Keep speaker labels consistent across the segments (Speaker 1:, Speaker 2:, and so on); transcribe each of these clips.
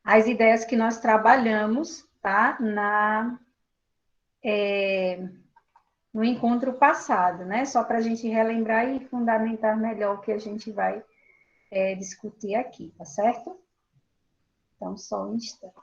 Speaker 1: as ideias que nós trabalhamos, tá? No encontro passado, né? Só para a gente relembrar e fundamentar melhor o que a gente vai discutir aqui, tá certo? Então, só um instante.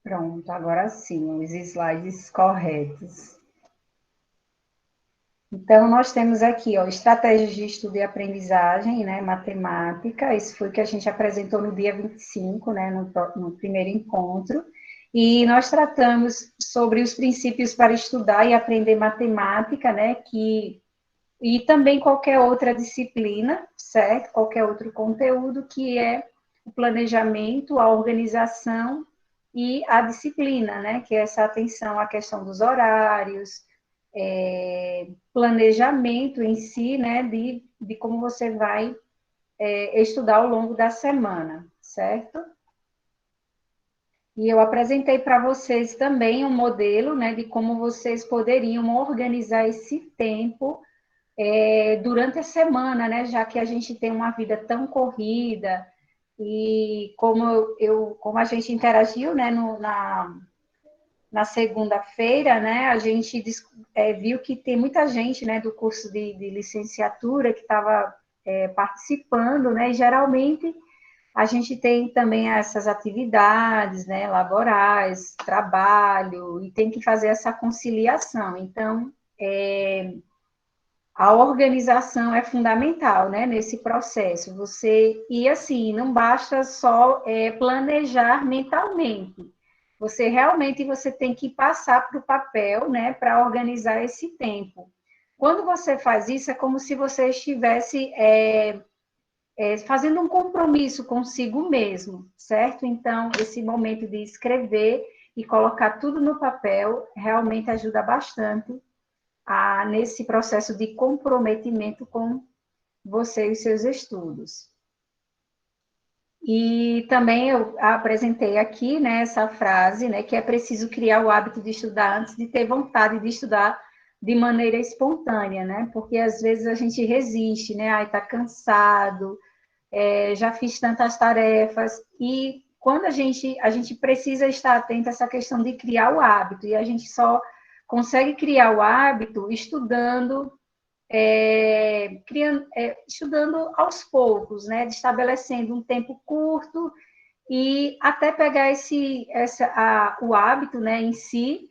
Speaker 1: Pronto, agora sim, os slides corretos. Então, nós temos aqui, ó, estratégias de estudo e aprendizagem, né, matemática, isso foi o que a gente apresentou no dia 25, né, no primeiro encontro, e nós tratamos sobre os princípios para estudar e aprender matemática, né, e também qualquer outra disciplina, certo? Qualquer outro conteúdo que é o planejamento, a organização e a disciplina, né, que é essa atenção à questão dos horários, planejamento em si, né, de como você vai estudar ao longo da semana, certo? E eu apresentei para vocês também um modelo, né, de como vocês poderiam organizar esse tempo durante a semana, né, já que a gente tem uma vida tão corrida e como a gente interagiu, né, na segunda-feira, né, a gente viu que tem muita gente, né, do curso de licenciatura que estava participando, né, e geralmente a gente tem também essas atividades, né, laborais, trabalho, e tem que fazer essa conciliação. Então, a organização é fundamental, né, nesse processo. E assim, não basta só planejar mentalmente. Você tem que passar para o papel, né, para organizar esse tempo. Quando você faz isso, é como se você estivesse fazendo um compromisso consigo mesmo, certo? Então, esse momento de escrever e colocar tudo no papel realmente ajuda bastante nesse processo de comprometimento com você e os seus estudos. E também eu apresentei aqui, né, essa frase, né, que é preciso criar o hábito de estudar antes de ter vontade de estudar de maneira espontânea, né, porque às vezes a gente resiste, né, ai, tá cansado, já fiz tantas tarefas, e quando a gente precisa estar atento a essa questão de criar o hábito, e a gente só consegue criar o hábito estudando, estudando aos poucos, né, estabelecendo um tempo curto e até pegar o hábito, né, em si,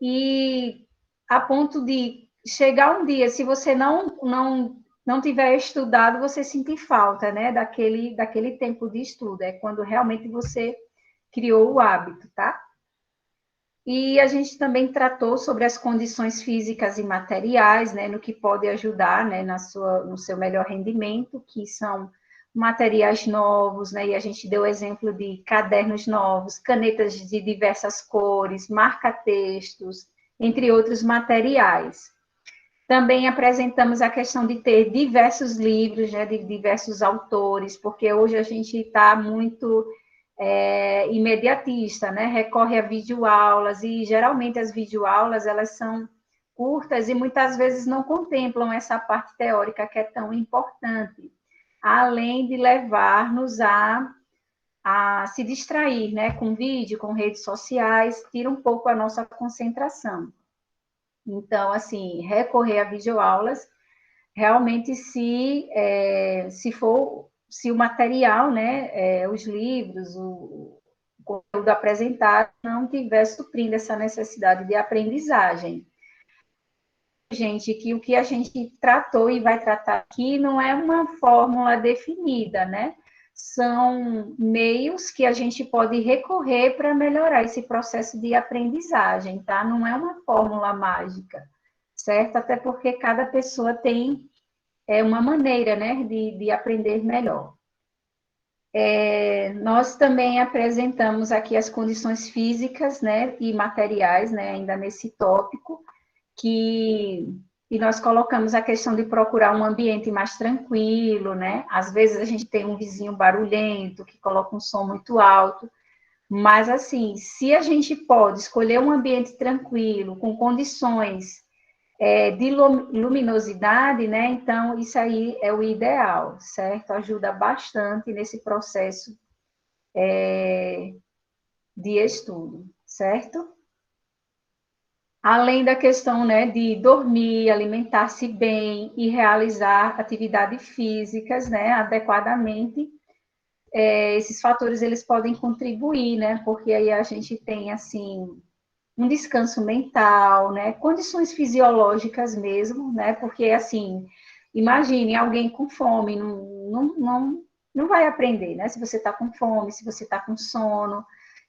Speaker 1: e a ponto de chegar um dia, se você não tiver estudado, você sentir falta, né, daquele tempo de estudo, é quando realmente você criou o hábito, tá? E a gente também tratou sobre as condições físicas e materiais, né, no que pode ajudar, né, no seu melhor rendimento, que são materiais novos, né, e a gente deu exemplo de cadernos novos, canetas de diversas cores, marca-textos, entre outros materiais. Também apresentamos a questão de ter diversos livros, né, de diversos autores, porque hoje a gente está muito imediatista, né? Recorre a videoaulas, e geralmente as videoaulas, elas são curtas e muitas vezes não contemplam essa parte teórica que é tão importante, além de levar-nos a se distrair, né? Com vídeo, com redes sociais, tira um pouco a nossa concentração. Então, assim, recorrer a videoaulas, realmente se o material, né, os livros, o conteúdo apresentado não estiver suprindo essa necessidade de aprendizagem. Gente, que o que a gente tratou e vai tratar aqui não é uma fórmula definida, né? São meios que a gente pode recorrer para melhorar esse processo de aprendizagem, tá? Não é uma fórmula mágica, certo? Até porque cada pessoa tem uma maneira, né, de aprender melhor. Nós também apresentamos aqui as condições físicas, né, e materiais, né, ainda nesse tópico, e nós colocamos a questão de procurar um ambiente mais tranquilo, né? Às vezes a gente tem um vizinho barulhento, que coloca um som muito alto, mas assim, se a gente pode escolher um ambiente tranquilo, com condições de luminosidade, né? Então, isso aí é o ideal, certo? Ajuda bastante nesse processo de estudo, certo? Além da questão, né, de dormir, alimentar-se bem e realizar atividades físicas, né, adequadamente, esses fatores eles podem contribuir, né, porque aí a gente tem assim um descanso mental, né, condições fisiológicas mesmo, né, porque assim, imagine alguém com fome, não vai aprender, né, se você está com fome, se você está com sono.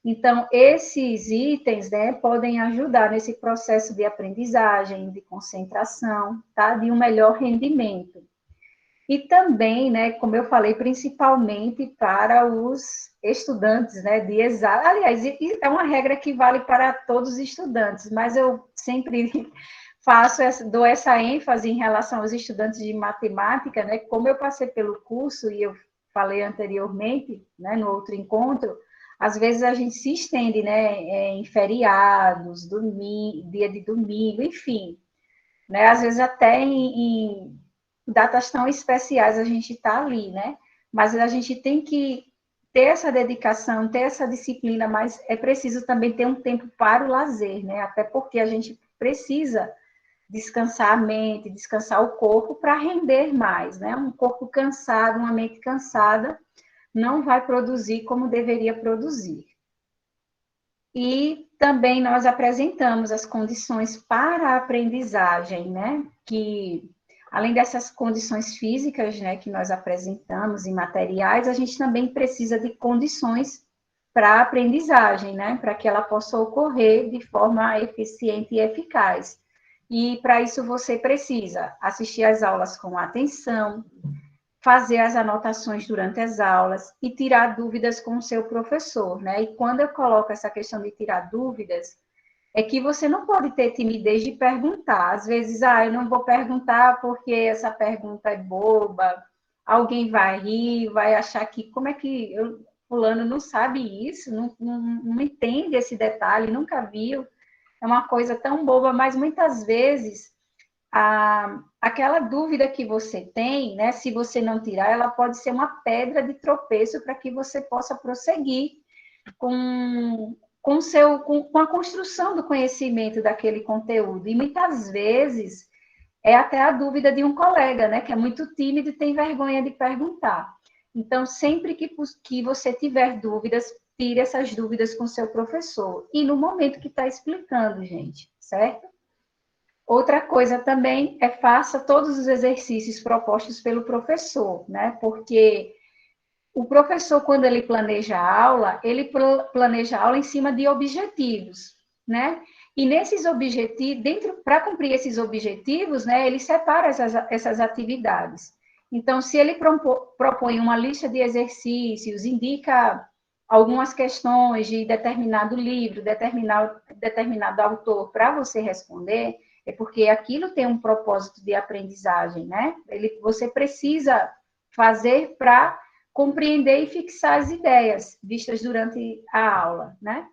Speaker 1: Então, esses itens, né, podem ajudar nesse processo de aprendizagem, de concentração, tá, de um melhor rendimento. E também, né, como eu falei, principalmente para os estudantes, né, de exatas. Aliás, é uma regra que vale para todos os estudantes, mas eu sempre dou essa ênfase em relação aos estudantes de matemática, né, como eu passei pelo curso, e eu falei anteriormente, né, no outro encontro, às vezes a gente se estende, né, em feriados, dia de domingo, enfim, né, às vezes até em datas tão especiais a gente está ali, né? Mas a gente tem que ter essa dedicação, ter essa disciplina, mas é preciso também ter um tempo para o lazer, né? Até porque a gente precisa descansar a mente, descansar o corpo para render mais, né? Um corpo cansado, uma mente cansada, não vai produzir como deveria produzir. E também nós apresentamos as condições para a aprendizagem, né? Que além dessas condições físicas, né, que nós apresentamos e materiais, a gente também precisa de condições para a aprendizagem, né? Para que ela possa ocorrer de forma eficiente e eficaz. E para isso você precisa assistir às aulas com atenção, fazer as anotações durante as aulas e tirar dúvidas com o seu professor, né? E quando eu coloco essa questão de tirar dúvidas, é que você não pode ter timidez de perguntar. Às vezes, eu não vou perguntar porque essa pergunta é boba, alguém vai rir, vai achar que, como é que fulano não sabe isso, não entende esse detalhe, nunca viu, é uma coisa tão boba, mas muitas vezes aquela dúvida que você tem, né, se você não tirar, ela pode ser uma pedra de tropeço para que você possa prosseguir com a construção do conhecimento daquele conteúdo. E muitas vezes é até a dúvida de um colega, né, que é muito tímido e tem vergonha de perguntar. Então, sempre que você tiver dúvidas, tire essas dúvidas com o seu professor. E no momento que está explicando, gente, certo? Outra coisa também é faça todos os exercícios propostos pelo professor, né? Porque o professor, quando ele planeja a aula, ele planeja a aula em cima de objetivos, né? E nesses objetivos, para cumprir esses objetivos, né, ele separa essas atividades. Então, se ele propõe uma lista de exercícios, indica algumas questões de determinado livro, determinado autor para você responder, é porque aquilo tem um propósito de aprendizagem, né? Você precisa fazer para compreender e fixar as ideias vistas durante a aula, né?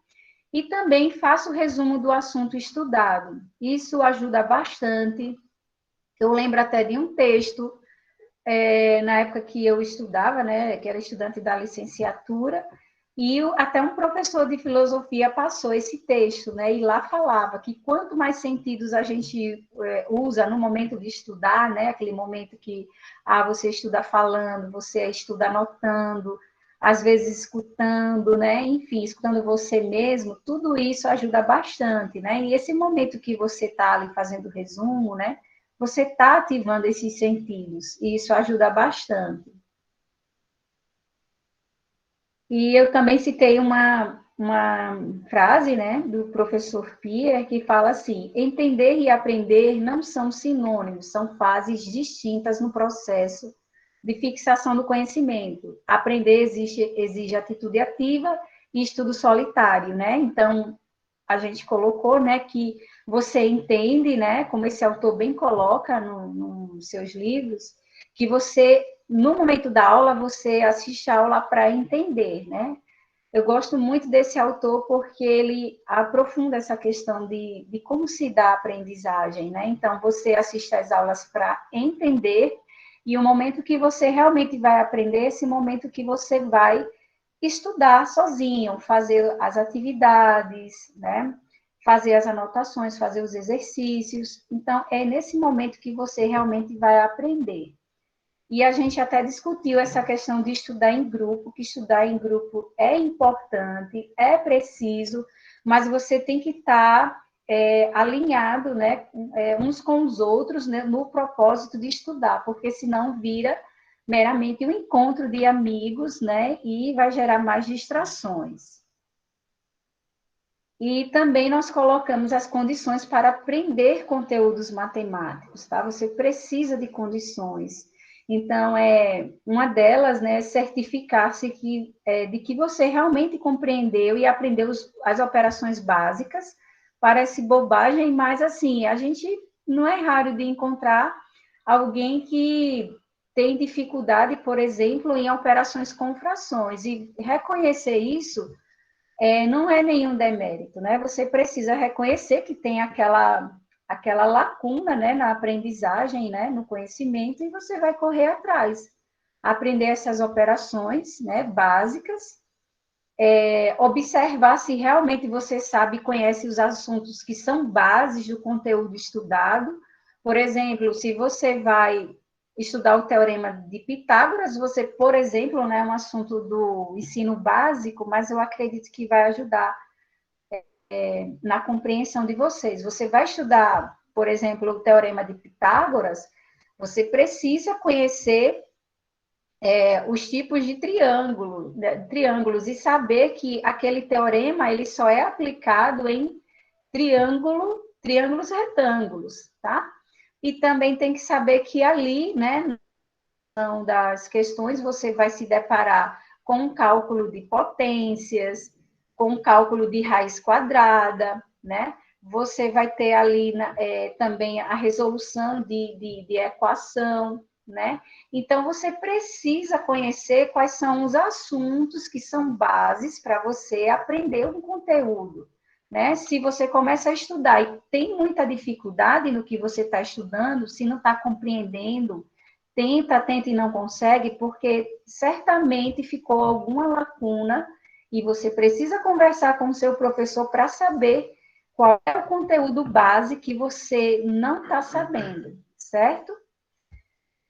Speaker 1: E também faço o resumo do assunto estudado. Isso ajuda bastante. Eu lembro até de um texto, na época que eu estudava, né, que era estudante da licenciatura, e até um professor de filosofia passou esse texto, né, e lá falava que quanto mais sentidos a gente usa no momento de estudar, né, aquele momento que você estuda falando, você estuda anotando, às vezes escutando, né, enfim, escutando você mesmo, tudo isso ajuda bastante, né, e esse momento que você está ali fazendo resumo, né, você está ativando esses sentidos, e isso ajuda bastante. E eu também citei uma frase, né, do professor Pierre, que fala assim: entender e aprender não são sinônimos, são fases distintas no processo de fixação do conhecimento. Aprender exige atitude ativa e estudo solitário, né? Então, a gente colocou, né, que você entende, né, como esse autor bem coloca nos seus livros, que você, no momento da aula, você assiste a aula para entender, né? Eu gosto muito desse autor porque ele aprofunda essa questão de como se dá a aprendizagem, né? Então, você assiste às aulas para entender, e o momento que você realmente vai aprender, é esse momento que você vai estudar sozinho, fazer as atividades, né? Fazer as anotações, fazer os exercícios. Então, é nesse momento que você realmente vai aprender. E a gente até discutiu essa questão de estudar em grupo, que estudar em grupo é importante, é preciso, mas você tem que estar alinhado, né, uns com os outros, né, no propósito de estudar, porque senão vira meramente um encontro de amigos, né, e vai gerar mais distrações. E também nós colocamos as condições para aprender conteúdos matemáticos, tá? Você precisa de condições. Então, uma delas, né, é certificar-se de que você realmente compreendeu e aprendeu as operações básicas. Parece bobagem, mas assim, a gente não é raro de encontrar alguém que tem dificuldade, por exemplo, em operações com frações, e reconhecer isso não é nenhum demérito, né? Você precisa reconhecer que tem aquela lacuna, né, na aprendizagem, né, no conhecimento, e você vai correr atrás. Aprender essas operações, né, básicas, observar se realmente você sabe e conhece os assuntos que são bases do conteúdo estudado. Por exemplo, se você vai estudar o teorema de Pitágoras, você, por exemplo, né, é um assunto do ensino básico, mas eu acredito que vai ajudar na compreensão de vocês. Você vai estudar, por exemplo, o teorema de Pitágoras, você precisa conhecer os tipos de triângulos e saber que aquele teorema ele só é aplicado em triângulos retângulos, tá? E também tem que saber que ali, né, das questões, você vai se deparar com um cálculo de potências, com um cálculo de raiz quadrada, né? Você vai ter ali também a resolução de equação, né? Então, você precisa conhecer quais são os assuntos que são bases para você aprender um conteúdo, né? Se você começa a estudar e tem muita dificuldade no que você está estudando, se não está compreendendo, tenta e não consegue, porque certamente ficou alguma lacuna e você precisa conversar com o seu professor para saber qual é o conteúdo base que você não está sabendo, certo?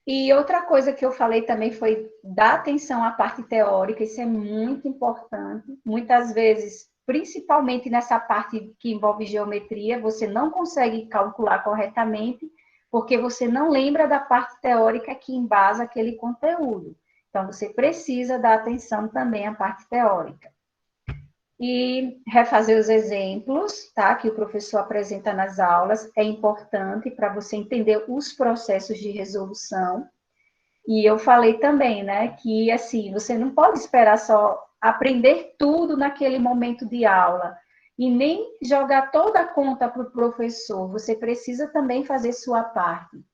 Speaker 1: E outra coisa que eu falei também foi dar atenção à parte teórica, isso é muito importante. Muitas vezes, principalmente nessa parte que envolve geometria, você não consegue calcular corretamente, porque você não lembra da parte teórica que embasa aquele conteúdo. Então, você precisa dar atenção também à parte teórica. E refazer os exemplos, tá? Que o professor apresenta nas aulas, é importante para você entender os processos de resolução. E eu falei também, né, que assim, você não pode esperar só aprender tudo naquele momento de aula e nem jogar toda a conta para o professor. Você precisa também fazer sua parte.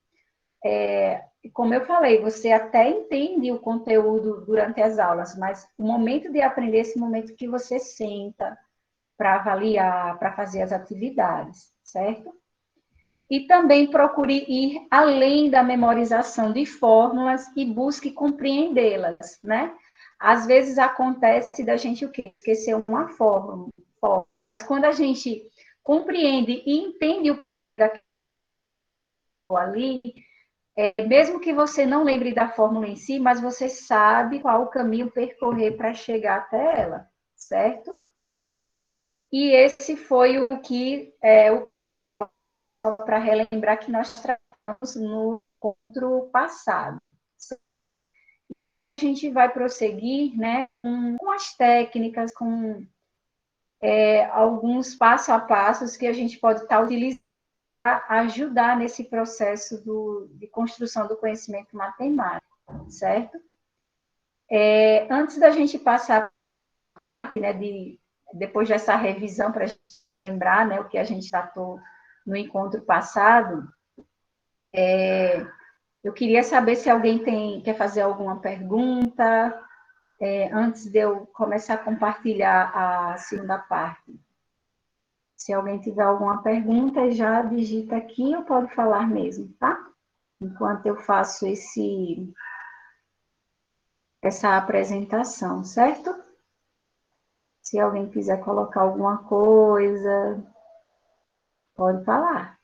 Speaker 1: como eu falei, você até entende o conteúdo durante as aulas, mas o momento de aprender é esse momento que você senta para avaliar, para fazer as atividades, certo? E também procure ir além da memorização de fórmulas e busque compreendê-las, né? Às vezes acontece da gente o quê? Esquecer uma fórmula. Quando a gente compreende e entende o que ali, mesmo que você não lembre da fórmula em si, mas você sabe qual o caminho percorrer para chegar até ela, certo? E esse foi o que para relembrar que nós tratamos no encontro passado. A gente vai prosseguir, né, com as técnicas, com alguns passo a passos que a gente pode estar utilizando para ajudar nesse processo de construção do conhecimento matemático, certo? Antes da gente passar, né, depois dessa revisão, para a gente lembrar, né, o que a gente tratou no encontro passado, eu queria saber se alguém quer fazer alguma pergunta, antes de eu começar a compartilhar a segunda parte. Se alguém tiver alguma pergunta, já digita aqui ou pode falar mesmo, tá? Enquanto eu faço essa apresentação, certo? Se alguém quiser colocar alguma coisa, pode falar.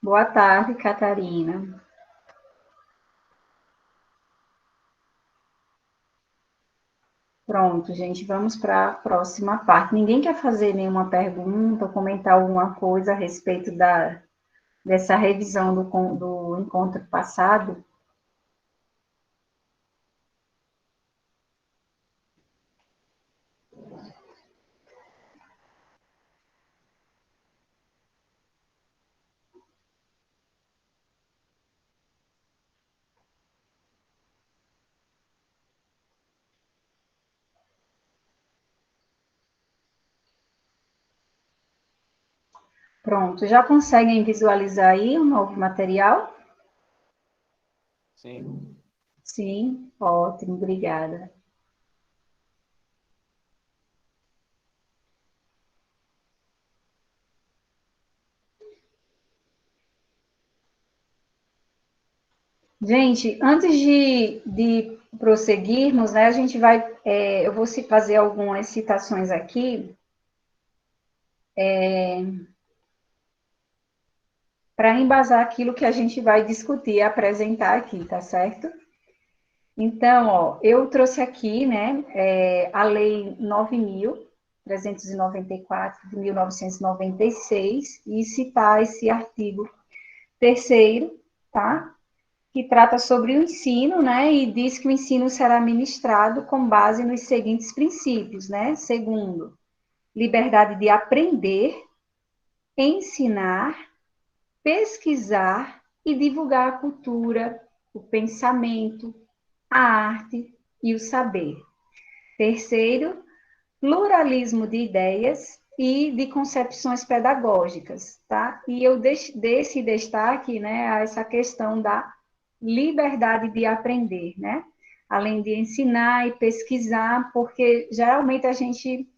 Speaker 1: Boa tarde, Catarina. Pronto, gente, vamos para a próxima parte. Ninguém quer fazer nenhuma pergunta ou comentar alguma coisa a respeito dessa revisão do encontro passado? Pronto, já conseguem visualizar aí o novo material?
Speaker 2: Sim.
Speaker 1: Sim, ótimo, obrigada. Gente, antes de prosseguirmos, né, a gente vai, eu vou fazer algumas citações aqui, para embasar aquilo que a gente vai discutir e apresentar aqui, tá certo? Então, ó, eu trouxe aqui, né, a Lei 9.394 de 1996 e citar esse artigo terceiro, tá? Que trata sobre o ensino, né, e diz que o ensino será ministrado com base nos seguintes princípios, né? Segundo, liberdade de aprender, ensinar, pesquisar e divulgar a cultura, o pensamento, a arte e o saber. Terceiro, pluralismo de ideias e de concepções pedagógicas, tá? E eu dei esse destaque, né, a essa questão da liberdade de aprender, né? Além de ensinar e pesquisar, porque geralmente a gente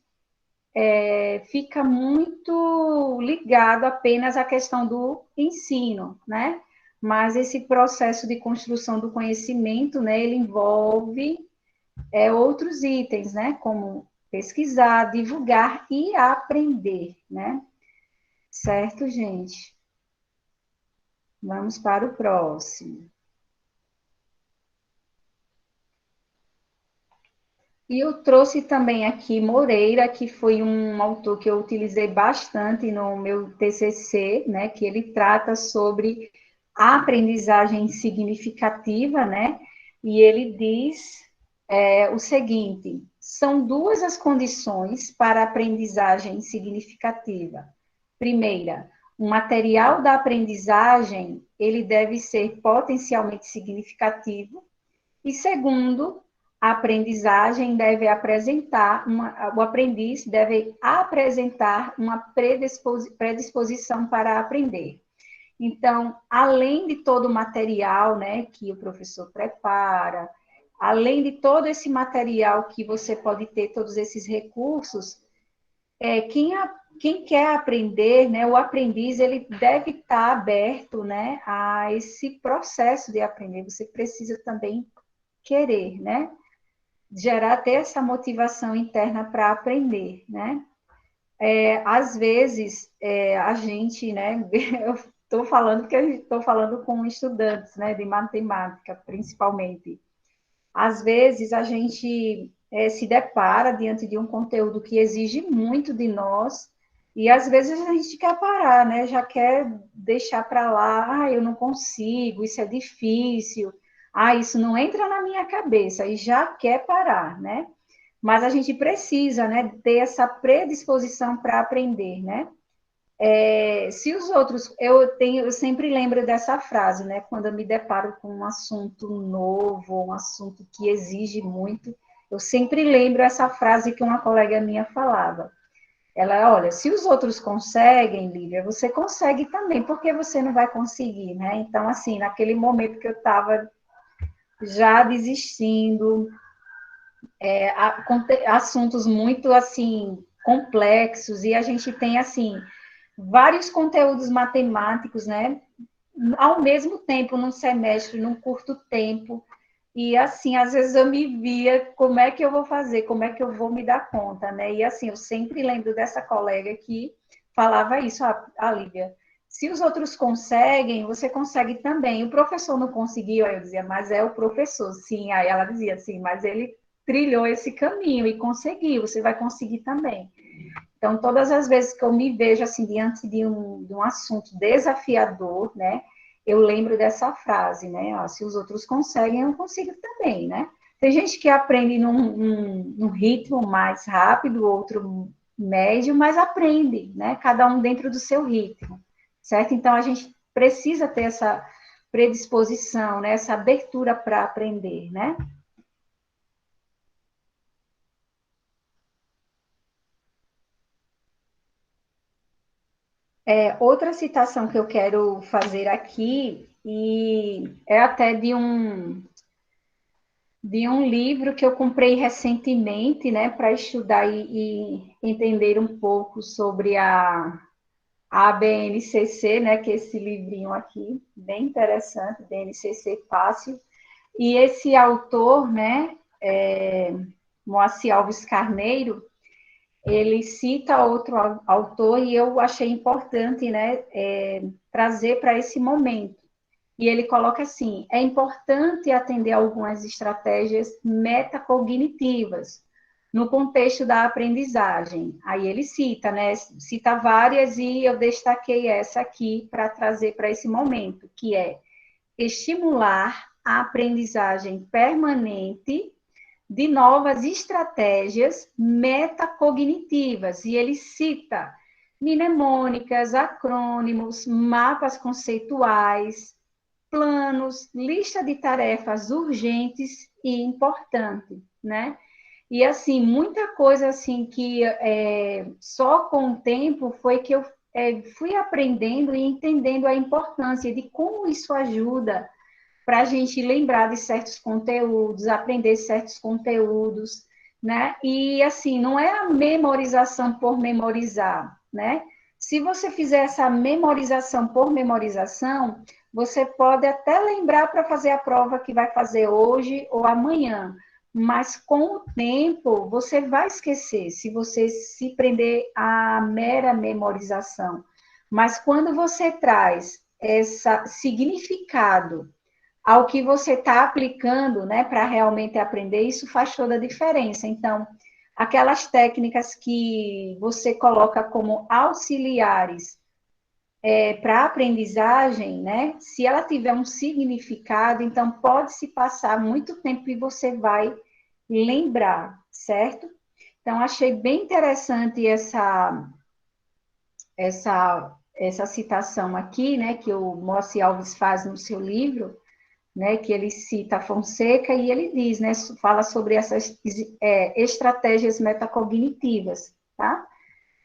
Speaker 1: fica muito ligado apenas à questão do ensino, né? Mas esse processo de construção do conhecimento, né, ele envolve outros itens, né? Como pesquisar, divulgar e aprender, né? Certo, gente? Vamos para o próximo. E eu trouxe também aqui Moreira, que foi um autor que eu utilizei bastante no meu TCC, né, que ele trata sobre a aprendizagem significativa, né, e ele diz o seguinte: são duas as condições para a aprendizagem significativa. Primeira, o material da aprendizagem, ele deve ser potencialmente significativo. E segundo, a aprendizagem deve apresentar, o aprendiz deve apresentar uma predisposição para aprender. Então, além de todo o material, né, que o professor prepara, além de todo esse material que você pode ter, todos esses recursos, quem quer aprender, né, o aprendiz, ele deve estar aberto, né, a esse processo de aprender. Você precisa também querer, né, gerar, ter essa motivação interna para aprender, né. Às vezes, a gente, né, eu estou falando porque estou falando com estudantes, né, de matemática, principalmente. Às vezes, a gente se depara diante de um conteúdo que exige muito de nós, e às vezes a gente quer parar, né? Já quer deixar para lá, eu não consigo, isso é difícil, isso não entra na minha cabeça, e já quer parar, né? Mas a gente precisa, né, ter essa predisposição para aprender, né? Se os outros, eu sempre lembro dessa frase, né? Quando eu me deparo com um assunto novo, um assunto que exige muito, eu sempre lembro essa frase que uma colega minha falava. Ela, olha, se os outros conseguem, Lívia, você consegue também, porque você não vai conseguir, né? Então, assim, naquele momento que eu estava já desistindo, assuntos muito, assim, complexos, e a gente tem, assim, vários conteúdos matemáticos, né? Ao mesmo tempo, num semestre, num curto tempo. E, assim, às vezes eu me via, como é que eu vou fazer? Como é que eu vou me dar conta, né? E, assim, eu sempre lembro dessa colega que falava isso, Lívia, se os outros conseguem, você consegue também. O professor não conseguiu, aí eu dizia, mas é o professor, sim. Aí ela dizia, sim, mas ele trilhou esse caminho e conseguiu, você vai conseguir também. Então, todas as vezes que eu me vejo assim diante de um assunto desafiador, né, eu lembro dessa frase, né? Se os outros conseguem, eu consigo também, né? Tem gente que aprende num ritmo mais rápido, outro médio, mas aprende, né? Cada um dentro do seu ritmo, certo? Então, a gente precisa ter essa predisposição, né? Essa abertura para aprender, né? Outra citação que eu quero fazer aqui, e é até de um livro que eu comprei recentemente, né, para estudar e entender um pouco sobre a BNCC, né, que é esse livrinho aqui, bem interessante, BNCC Fácil. E esse autor, né, Moacir Alves Carneiro, ele cita outro autor e eu achei importante, né, trazer para esse momento. E ele coloca assim: é importante atender algumas estratégias metacognitivas no contexto da aprendizagem. Aí ele cita, né? Cita várias e eu destaquei essa aqui para trazer para esse momento, que é estimular a aprendizagem permanente de novas estratégias metacognitivas. E ele cita mnemônicas, acrônimos, mapas conceituais, planos, lista de tarefas urgentes e importantes, né? E, assim, muita coisa, assim, que só com o tempo foi que eu fui aprendendo e entendendo a importância de como isso ajuda para a gente lembrar de certos conteúdos, aprender certos conteúdos, né? E, assim, não é a memorização por memorizar, né? Se você fizer essa memorização por memorização, você pode até lembrar para fazer a prova que vai fazer hoje ou amanhã, mas com o tempo você vai esquecer, se você se prender à mera memorização. Mas quando você traz esse significado ao que você está aplicando, né, para realmente aprender, isso faz toda a diferença. Então, aquelas técnicas que você coloca como auxiliares para a aprendizagem, né, se ela tiver um significado, então pode-se passar muito tempo e você vai lembrar. certo? Então, achei bem interessante essa citação aqui, né, que o Mossi Alves faz no seu livro, né, que ele cita Fonseca e ele diz, né, fala sobre essas estratégias metacognitivas, tá?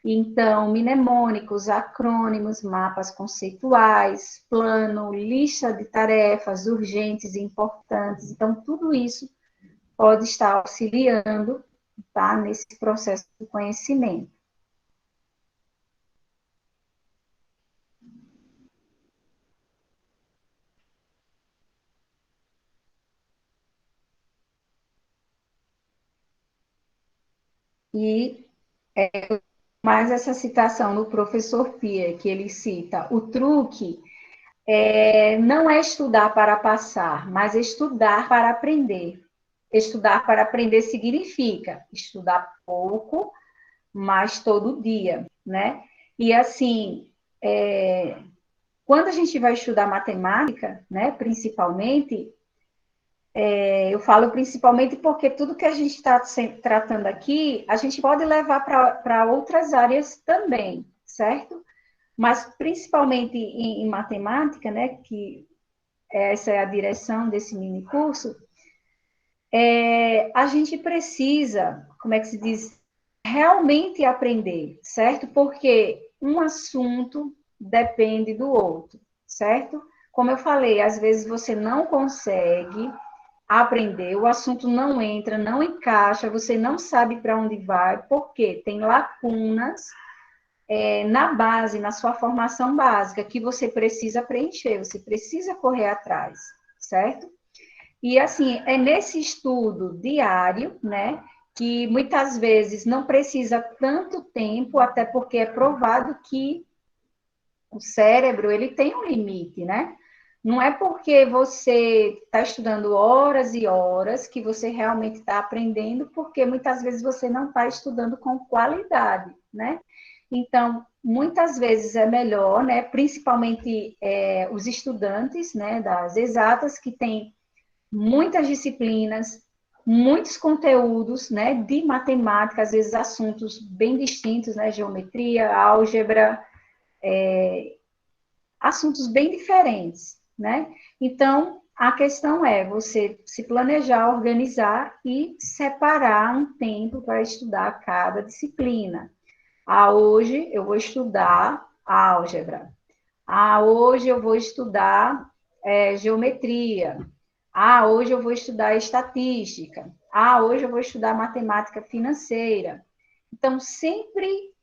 Speaker 1: Então, mnemônicos, acrônimos, mapas conceituais, plano, lista de tarefas urgentes e importantes. Então, tudo isso pode estar auxiliando, tá, nesse processo de conhecimento. E mais essa citação do professor Pierre, que ele cita, o truque não é estudar para passar, mas estudar para aprender. Estudar para aprender significa estudar pouco, mas todo dia, né? E assim, quando a gente vai estudar matemática, né, principalmente, eu falo principalmente porque tudo que a gente está tratando aqui, a gente pode levar para outras áreas também, certo? Mas principalmente em matemática, né, que essa é a direção desse mini curso, a gente precisa, como é que se diz, realmente aprender, certo? Porque um assunto depende do outro, certo? Como eu falei, às vezes você não consegue aprender, o assunto não entra, não encaixa, você não sabe para onde vai, porque tem lacunas na base, na sua formação básica, que você precisa preencher, você precisa correr atrás, certo? E assim, é nesse estudo diário, né, que muitas vezes não precisa tanto tempo, até porque é provado que o cérebro, ele tem um limite, né? Não é porque você está estudando horas e horas que você realmente está aprendendo, porque muitas vezes você não está estudando com qualidade, né? Então, muitas vezes é melhor, né? Principalmente os estudantes, né? Das exatas que têm muitas disciplinas, muitos conteúdos, né? De matemática, às vezes assuntos bem distintos, né? Geometria, álgebra, assuntos bem diferentes, né? Então, a questão é você se planejar, organizar e separar um tempo para estudar cada disciplina. Ah, hoje eu vou estudar álgebra. Ah, hoje eu vou estudar geometria. Ah, hoje eu vou estudar estatística. Ah, hoje eu vou estudar matemática financeira. Então, sempre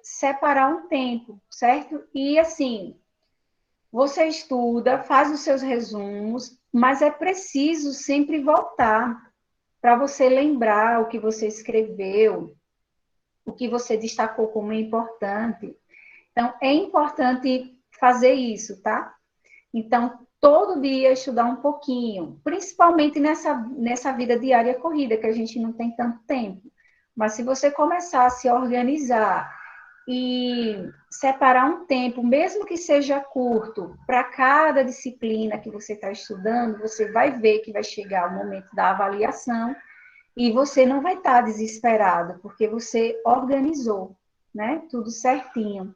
Speaker 1: separar um tempo, certo? E assim, você estuda, faz os seus resumos, mas é preciso sempre voltar para você lembrar o que você escreveu, o que você destacou como importante. Então, é importante fazer isso, tá? Então, todo dia estudar um pouquinho, principalmente nessa vida diária corrida, que a gente não tem tanto tempo. Mas se você começar a se organizar e separar um tempo, mesmo que seja curto, para cada disciplina que você está estudando, você vai ver que vai chegar o momento da avaliação e você não vai estar desesperado, porque você organizou, né? Tudo certinho.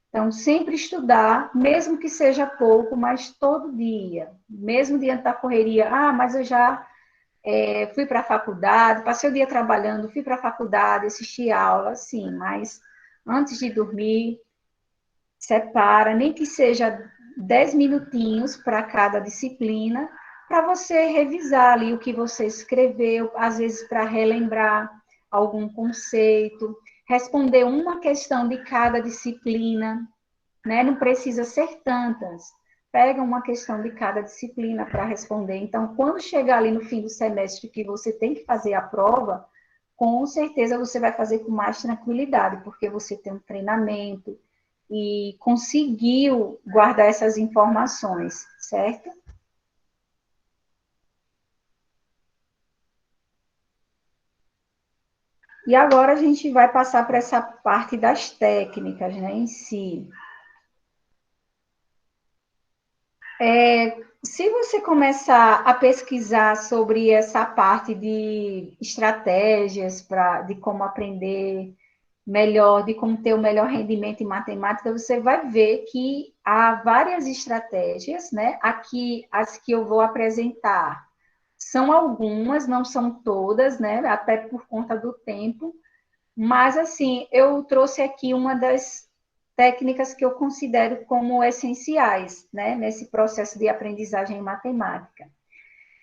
Speaker 1: Então, sempre estudar, mesmo que seja pouco, mas todo dia, mesmo diante da correria. Ah, mas eu já fui para a faculdade, passei o dia trabalhando, fui para a faculdade, assisti aula, sim, mas antes de dormir, separa, nem que seja 10 minutinhos para cada disciplina, para você revisar ali o que você escreveu, às vezes para relembrar algum conceito, responder uma questão de cada disciplina, né? Não precisa ser tantas. Pega uma questão de cada disciplina para responder. Então, quando chegar ali no fim do semestre que você tem que fazer a prova, com certeza você vai fazer com mais tranquilidade, porque você tem um treinamento e conseguiu guardar essas informações, certo? E agora a gente vai passar para essa parte das técnicas, né, em si. Se você começar a pesquisar sobre essa parte de estratégias de como aprender melhor, de como ter o melhor rendimento em matemática, você vai ver que há várias estratégias, né? Aqui, as que eu vou apresentar são algumas, não são todas, né? Até por conta do tempo, mas, assim, eu trouxe aqui uma das técnicas que eu considero como essenciais, né, nesse processo de aprendizagem em matemática.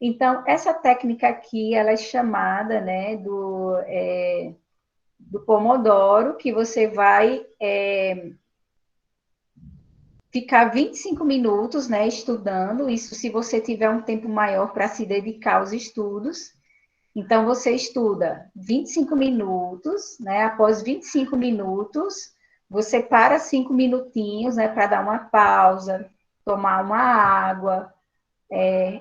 Speaker 1: Então, essa técnica aqui, ela é chamada, né, do Pomodoro, que você vai ficar 25 minutos, né, estudando, isso se você tiver um tempo maior para se dedicar aos estudos. Então, você estuda 25 minutos, né? Após 25 minutos, você para 5 minutinhos, né, para dar uma pausa, tomar uma água,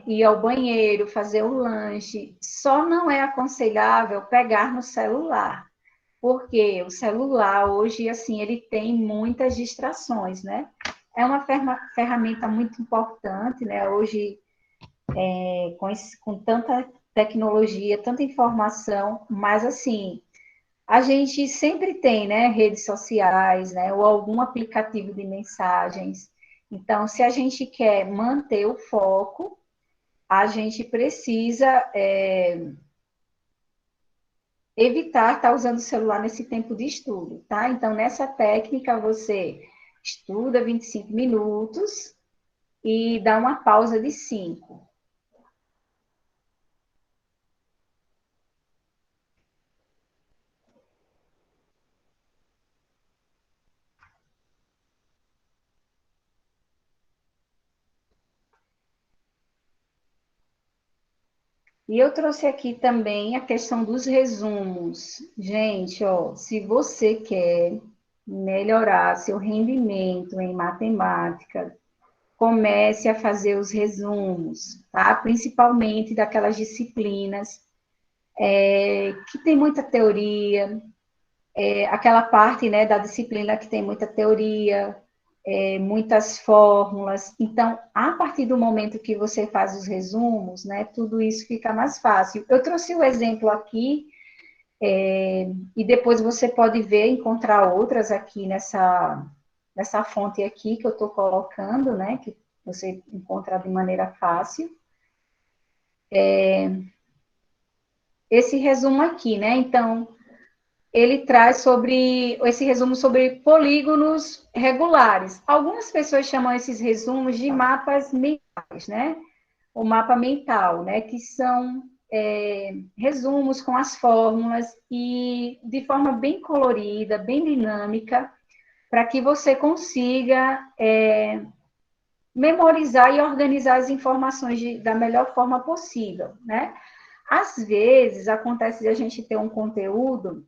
Speaker 1: ir ao banheiro, fazer um lanche. Só não é aconselhável pegar no celular, porque o celular hoje, assim, ele tem muitas distrações, né? É uma ferramenta muito importante, né? Hoje, com tanta tecnologia, tanta informação, mas assim, a gente sempre tem, né, redes sociais, né, ou algum aplicativo de mensagens. Então, se a gente quer manter o foco, a gente precisa evitar estar usando o celular nesse tempo de estudo, tá? Então, nessa técnica, você estuda 25 minutos e dá uma pausa de 5. E eu trouxe aqui também a questão dos resumos. Gente, ó, se você quer melhorar seu rendimento em matemática, comece a fazer os resumos, tá? Principalmente daquelas disciplinas que tem muita teoria, aquela parte, né, da disciplina que tem muita teoria, muitas fórmulas. Então, a partir do momento que você faz os resumos, né, tudo isso fica mais fácil. Eu trouxe o exemplo aqui, e depois você pode ver, encontrar outras aqui nessa fonte aqui que eu estou colocando, né, que você encontra de maneira fácil. Esse resumo aqui, né, então, ele traz sobre esse resumo sobre polígonos regulares. Algumas pessoas chamam esses resumos de mapas mentais, né? O mapa mental, né? Que são resumos com as fórmulas e de forma bem colorida, bem dinâmica, para que você consiga memorizar e organizar as informações da melhor forma possível, né? Às vezes acontece de a gente ter um conteúdo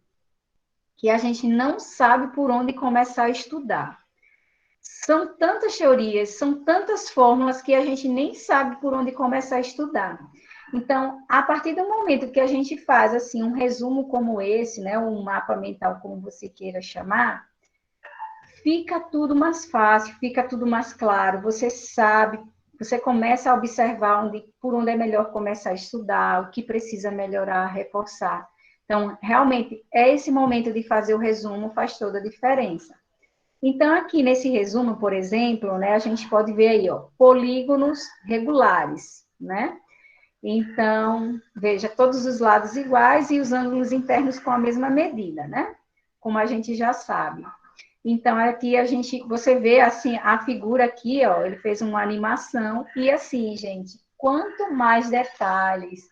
Speaker 1: que a gente não sabe por onde começar a estudar. São tantas teorias, são tantas fórmulas que a gente nem sabe por onde começar a estudar. Então, a partir do momento que a gente faz assim um resumo como esse, né, um mapa mental como você queira chamar, fica tudo mais fácil, fica tudo mais claro. Você sabe, você começa a observar por onde é melhor começar a estudar, o que precisa melhorar, reforçar. Então, realmente, esse momento de fazer o resumo faz toda a diferença. Então, aqui nesse resumo, por exemplo, né, a gente pode ver aí, ó, polígonos regulares, né? Então, veja, todos os lados iguais e os ângulos internos com a mesma medida, né? Como a gente já sabe. Então, aqui você vê assim, a figura aqui, ó, ele fez uma animação, e assim, gente, quanto mais detalhes,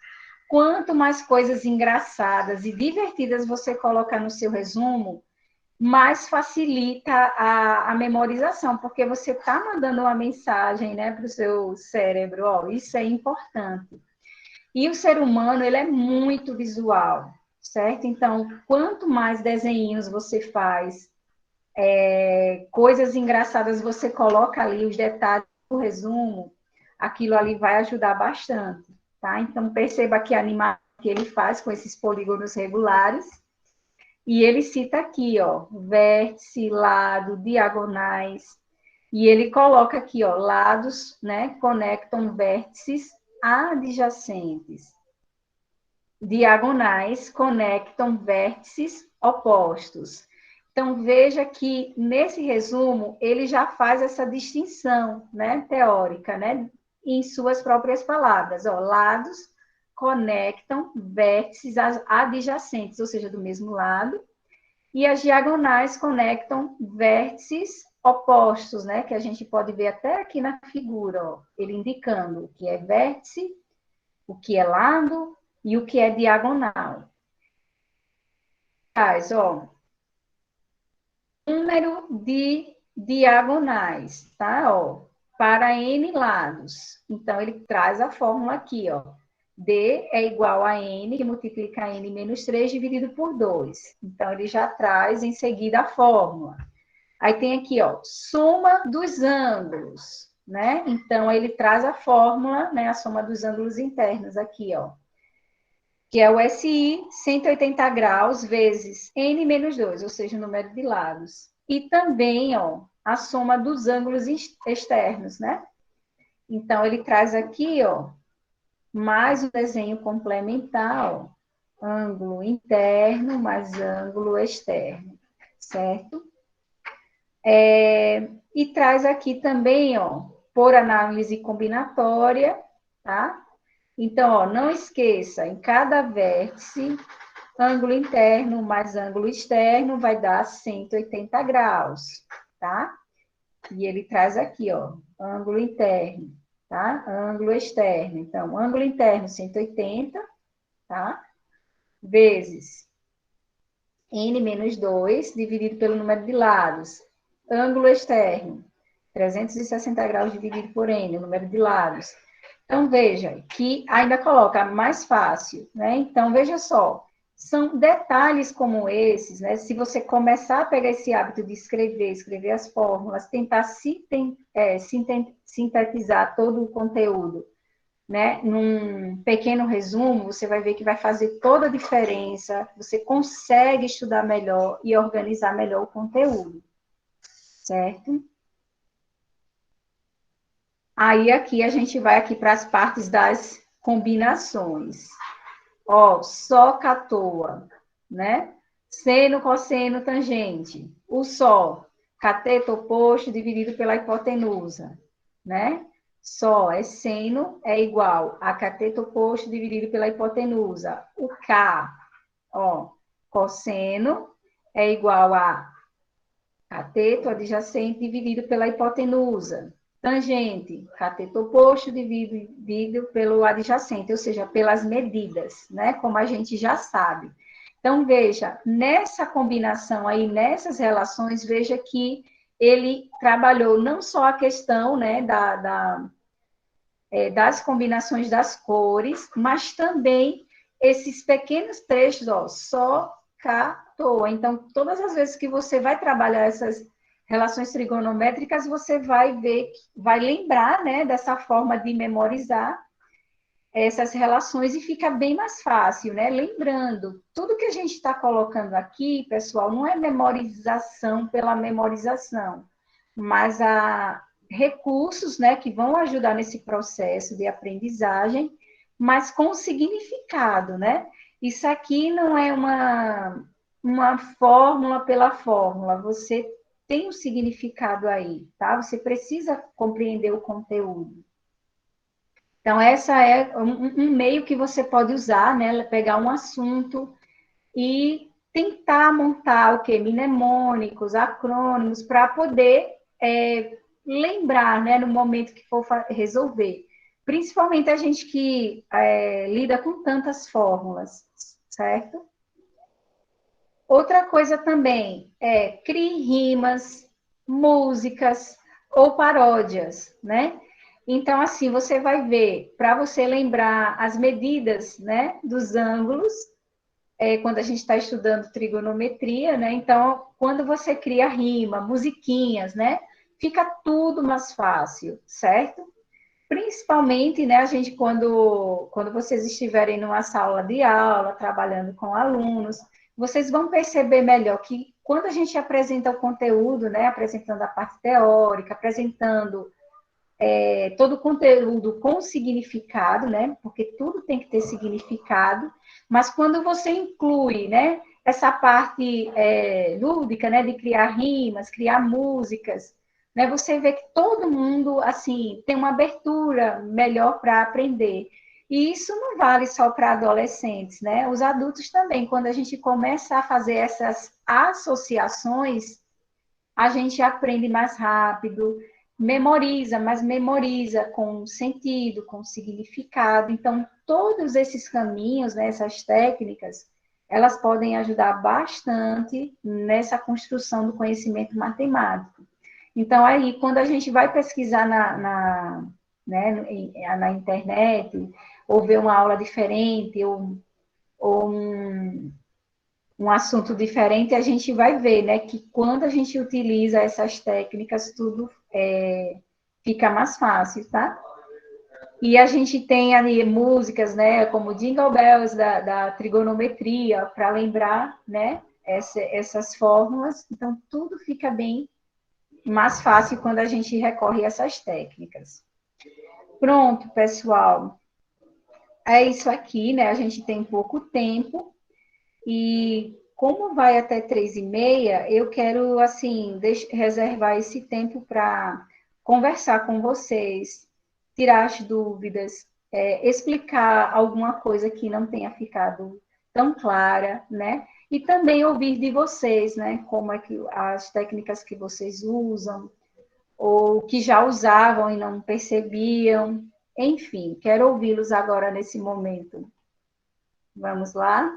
Speaker 1: quanto mais coisas engraçadas e divertidas você colocar no seu resumo, mais facilita a memorização, porque você está mandando uma mensagem, né, para o seu cérebro, ó, isso é importante. E o ser humano, ele é muito visual, certo? Então, quanto mais desenhinhos você faz, coisas engraçadas você coloca ali, os detalhes do resumo, aquilo ali vai ajudar bastante, tá? Então, perceba que a animação que ele faz com esses polígonos regulares, e ele cita aqui, ó, vértice, lado, diagonais. E ele coloca aqui, ó, lados, né, conectam vértices adjacentes. Diagonais conectam vértices opostos. Então, veja que, nesse resumo, ele já faz essa distinção, né, teórica, né, em suas próprias palavras. Ó, lados conectam vértices adjacentes, ou seja, do mesmo lado, e as diagonais conectam vértices opostos, né, que a gente pode ver até aqui na figura, ó, ele indicando o que é vértice, o que é lado e o que é diagonal. Ó, número de diagonais, tá? Ó, para n lados. Então, ele traz a fórmula aqui, ó. D é igual a n, que multiplica n menos 3 dividido por 2. Então, ele já traz em seguida a fórmula. Aí tem aqui, ó, soma dos ângulos, né? Então, ele traz a fórmula, né? A soma dos ângulos internos aqui, ó. Que é o SI 180 graus vezes n menos 2, ou seja, o número de lados. E também, ó, a soma dos ângulos externos, né? Então, ele traz aqui, ó, mais o desenho complementar, ó, ângulo interno mais ângulo externo, certo? E traz aqui também, ó, por análise combinatória, tá? Então, ó, não esqueça, em cada vértice, ângulo interno mais ângulo externo vai dar 180 graus, tá? E ele traz aqui, ó, ângulo interno, tá? Ângulo externo. Então, ângulo interno 180, tá? Vezes n menos 2, dividido pelo número de lados. Ângulo externo, 360 graus dividido por n, o número de lados. Então, veja que ainda coloca mais fácil, né? Então, veja só, são detalhes como esses, né? Se você começar a pegar esse hábito de escrever as fórmulas, tentar sintetizar todo o conteúdo, né? Num pequeno resumo, você vai ver que vai fazer toda a diferença, você consegue estudar melhor e organizar melhor o conteúdo, certo? Aí aqui a gente vai aqui para as partes das combinações. Ó, só catoa, né? Seno, cosseno, tangente. O só, cateto oposto dividido pela hipotenusa, né? Só é seno é igual a cateto oposto dividido pela hipotenusa. O K, ó, cosseno é igual a cateto adjacente dividido pela hipotenusa. Tangente, cateto oposto dividido pelo adjacente, ou seja, pelas medidas, né? Como a gente já sabe. Então, veja, nessa combinação aí, nessas relações, veja que ele trabalhou não só a questão, né, das combinações das cores, mas também esses pequenos trechos, ó, só, cá, toa. Então, todas as vezes que você vai trabalhar essas relações trigonométricas, você vai ver, vai lembrar, né, dessa forma de memorizar essas relações e fica bem mais fácil, né? Lembrando, tudo que a gente está colocando aqui, pessoal, não é memorização pela memorização, mas a recursos, né, que vão ajudar nesse processo de aprendizagem, mas com significado, né? Isso aqui não é uma fórmula pela fórmula, você tem um significado aí, tá? Você precisa compreender o conteúdo. Então, essa é um meio que você pode usar, né? Pegar um assunto e tentar montar o quê? Mnemônicos, acrônimos, para poder lembrar, né? No momento que for resolver. Principalmente a gente que lida com tantas fórmulas, certo? Outra coisa também é crie rimas, músicas ou paródias, né? Então, assim, você vai ver, para você lembrar as medidas, né, dos ângulos, quando a gente está estudando trigonometria, né? Então, quando você cria rima, musiquinhas, né, fica tudo mais fácil, certo? Principalmente, né, a gente, quando vocês estiverem numa sala de aula, trabalhando com alunos, vocês vão perceber melhor que quando a gente apresenta o conteúdo, né, apresentando a parte teórica, apresentando todo o conteúdo com significado, né, porque tudo tem que ter significado, mas quando você inclui, né, essa parte lúdica, né, de criar rimas, criar músicas, né, você vê que todo mundo, assim, tem uma abertura melhor para aprender. E isso não vale só para adolescentes, né? Os adultos também, quando a gente começa a fazer essas associações, a gente aprende mais rápido, memoriza, mas memoriza com sentido, com significado. Então, todos esses caminhos, né, essas técnicas, elas podem ajudar bastante nessa construção do conhecimento matemático. Então, aí, quando a gente vai pesquisar né, na internet, ou ver uma aula diferente, ou um assunto diferente, a gente vai ver, né, que quando a gente utiliza essas técnicas, tudo fica mais fácil, tá? E a gente tem ali músicas, né, como Jingle Bells, da trigonometria, para lembrar, né, essas fórmulas. Então, tudo fica bem mais fácil quando a gente recorre a essas técnicas. Pronto, pessoal. É isso aqui, né? A gente tem pouco tempo. E como vai até 3h30, eu quero, assim, reservar esse tempo para conversar com vocês, tirar as dúvidas, explicar alguma coisa que não tenha ficado tão clara, né? E também ouvir de vocês, né? Como é que as técnicas que vocês usam, ou que já usavam e não percebiam. Enfim, quero ouvi-los agora nesse momento. Vamos lá?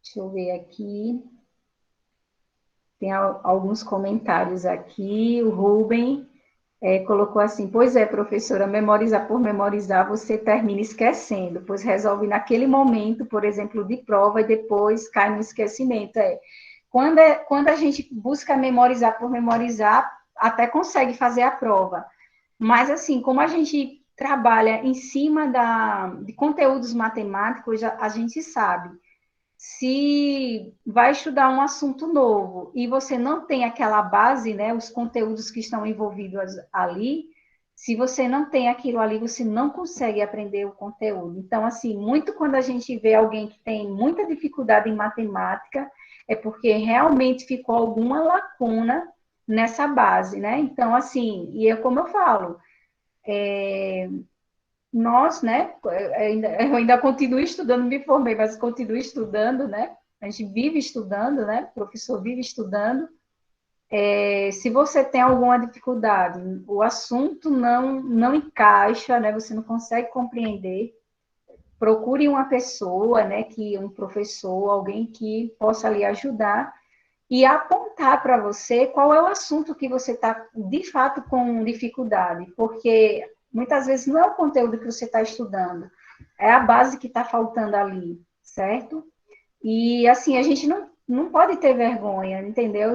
Speaker 1: Deixa eu ver aqui. Tem alguns comentários aqui. O Rubem colocou assim: pois é, professora, memorizar por memorizar, você termina esquecendo, pois resolve naquele momento, por exemplo, de prova, e depois cai no esquecimento. Quando a gente busca memorizar por memorizar, até consegue fazer a prova. Mas, assim, como a gente trabalha em cima de conteúdos matemáticos, a gente sabe. Se vai estudar um assunto novo e você não tem aquela base, né, os conteúdos que estão envolvidos ali, se você não tem aquilo ali, você não consegue aprender o conteúdo. Então, assim, muito quando a gente vê alguém que tem muita dificuldade em matemática, é porque realmente ficou alguma lacuna nessa base, né? Então, assim, e é como eu falo, nós, né, eu ainda continuo estudando, me formei, mas continuo estudando, né? A gente vive estudando, né? O professor vive estudando. Se você tem alguma dificuldade, o assunto não encaixa, né? Você não consegue compreender, procure uma pessoa, né? Que um professor, alguém que possa lhe ajudar e apontar para você qual é o assunto que você está, de fato, com dificuldade, porque muitas vezes não é o conteúdo que você está estudando, é a base que está faltando ali, certo? E, assim, a gente não pode ter vergonha, entendeu?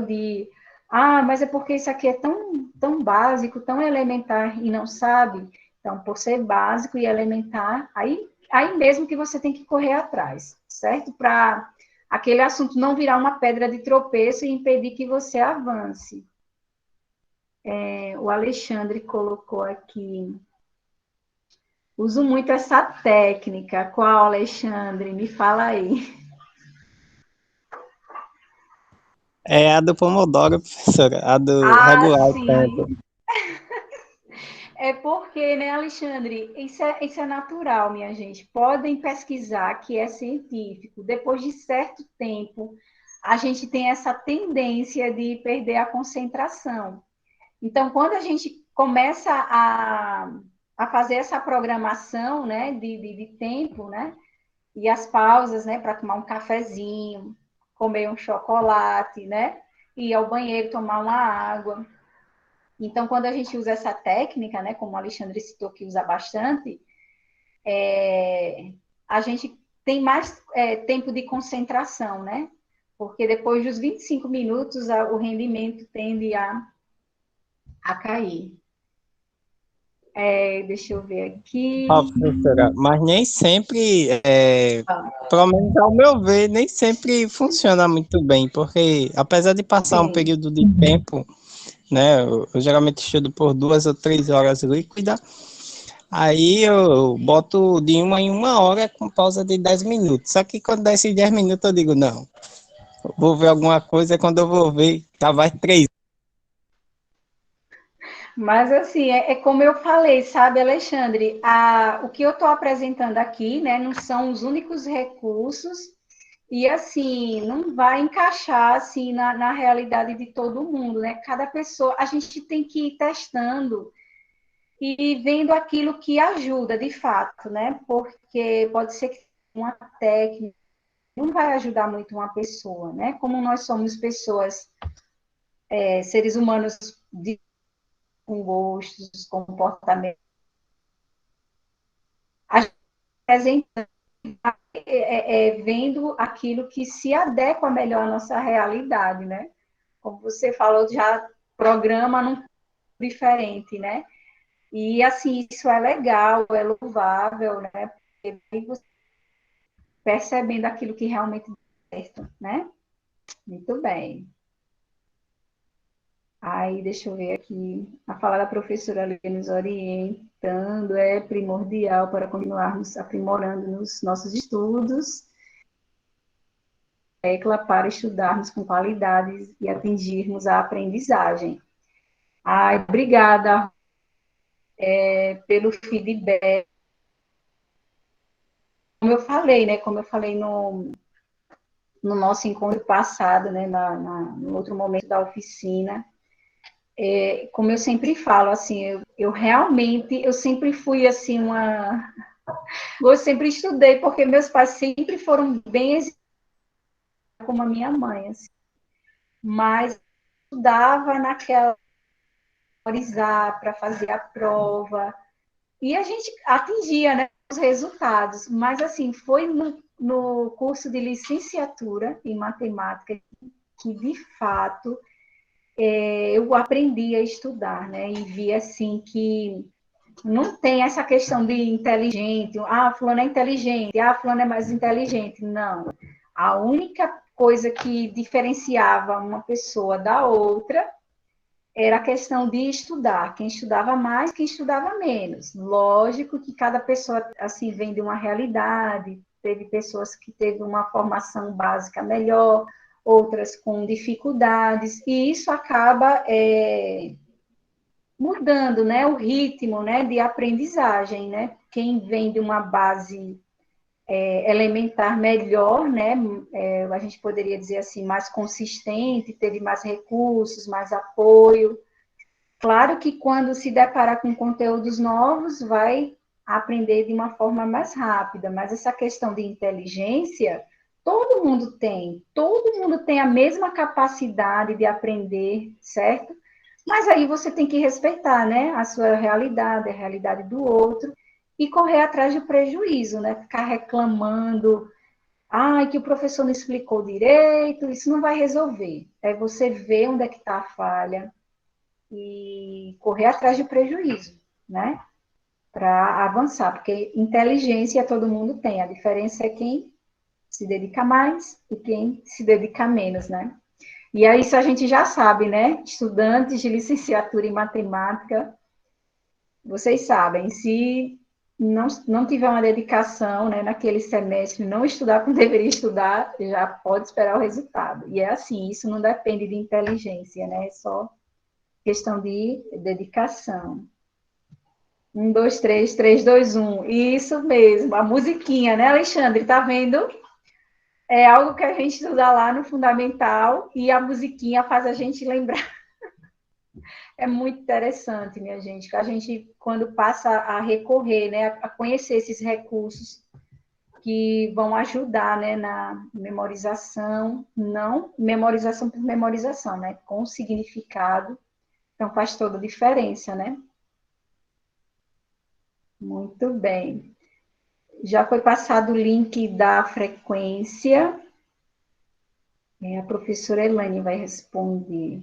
Speaker 1: Mas é porque isso aqui é tão básico, tão elementar e não sabe. Então, por ser básico e elementar, aí mesmo que você tem que correr atrás, certo? Para aquele assunto não virar uma pedra de tropeço e impedir que você avance. O Alexandre colocou aqui. Uso muito essa técnica. Qual, Alexandre? Me fala aí.
Speaker 2: É a do Pomodoro, professora, a do
Speaker 1: Ah,
Speaker 2: regular o
Speaker 1: sim.
Speaker 2: tempo.
Speaker 1: É porque, né, Alexandre, isso é natural, minha gente. Podem pesquisar que é científico. Depois de certo tempo, a gente tem essa tendência de perder a concentração. Então, quando a gente começa a fazer essa programação, né, de tempo, né, e as pausas, né, para tomar um cafezinho, comer um chocolate, né, ir ao banheiro tomar uma água. Então, quando a gente usa essa técnica, né, como o Alexandre citou que usa bastante, a gente tem mais tempo de concentração, né? Porque depois dos 25 minutos, o rendimento tende a cair. Deixa eu ver aqui.
Speaker 2: Ó, professora, mas nem sempre, pelo menos ao meu ver, nem sempre funciona muito bem, porque apesar de passar um
Speaker 1: Sim.
Speaker 2: período de tempo, né, eu geralmente estudo por 2 ou 3 horas líquida, aí eu boto de uma em uma hora com pausa de 10 minutos. Só que quando dá esses 10 minutos eu digo, não, vou ver alguma coisa, quando eu vou ver, já vai 3.
Speaker 1: Mas assim, é como eu falei, sabe, Alexandre, o que eu estou apresentando aqui, né, não são os únicos recursos e assim, não vai encaixar assim na realidade de todo mundo, né? Cada pessoa, a gente tem que ir testando e vendo aquilo que ajuda de fato, né? Porque pode ser que uma técnica não vai ajudar muito uma pessoa, né? Como nós somos pessoas, seres humanos com gostos, comportamentos, a gente apresenta vendo aquilo que se adequa melhor à nossa realidade, né? Como você falou, já programa num diferente, né? E assim, isso é legal, é louvável, né? Porque você percebendo aquilo que realmente dá certo, né? Muito bem. Aí, deixa eu ver aqui. A fala da professora ali nos orientando é primordial para continuarmos aprimorando nos nossos estudos, tecla para estudarmos com qualidade e atingirmos a aprendizagem. Ai, obrigada pelo feedback. Como eu falei, né? Como eu falei no nosso encontro passado, né? No outro momento da oficina, como eu sempre falo, assim, eu realmente, eu sempre fui assim eu sempre estudei porque meus pais sempre foram bem exigentes como a minha mãe, assim, mas estudava naquela para fazer a prova e a gente atingia, né, os resultados, mas assim foi no curso de licenciatura em matemática que de fato eu aprendi a estudar, né, e vi assim que não tem essa questão de inteligente, fulano é inteligente, fulano é mais inteligente. Não. A única coisa que diferenciava uma pessoa da outra era a questão de estudar. Quem estudava mais, quem estudava menos. Lógico que cada pessoa, assim, vem de uma realidade. Teve pessoas que teve uma formação básica melhor, outras com dificuldades, e isso acaba mudando, né, o ritmo, né, de aprendizagem, né? Quem vem de uma base elementar melhor, né, a gente poderia dizer assim, mais consistente, teve mais recursos, mais apoio. Claro que quando se deparar com conteúdos novos, vai aprender de uma forma mais rápida, mas essa questão de inteligência, todo mundo tem a mesma capacidade de aprender, certo? Mas aí você tem que respeitar, né, a sua realidade, a realidade do outro, e correr atrás do prejuízo, né? Ficar reclamando, que o professor não explicou direito, isso não vai resolver. É você ver onde é que está a falha e correr atrás de prejuízo, né? Para avançar, porque inteligência todo mundo tem, a diferença é quem se dedica mais e quem se dedica menos, né? E aí isso a gente já sabe, né? Estudantes de licenciatura em matemática, vocês sabem, se não tiver uma dedicação, né, naquele semestre, não estudar como deveria estudar, já pode esperar o resultado. E é assim, isso não depende de inteligência, né? É só questão de dedicação. 1, 2, 3, 3, 2, 1. Isso mesmo, a musiquinha, né, Alexandre? Tá vendo? É algo que a gente estuda lá no fundamental e a musiquinha faz a gente lembrar. É muito interessante, minha gente, que a gente, quando passa a recorrer, né, a conhecer esses recursos que vão ajudar, né, na memorização, não memorização por memorização, né, com significado, então faz toda a diferença, né? Muito bem. Já foi passado o link da frequência. A professora Elaine vai responder.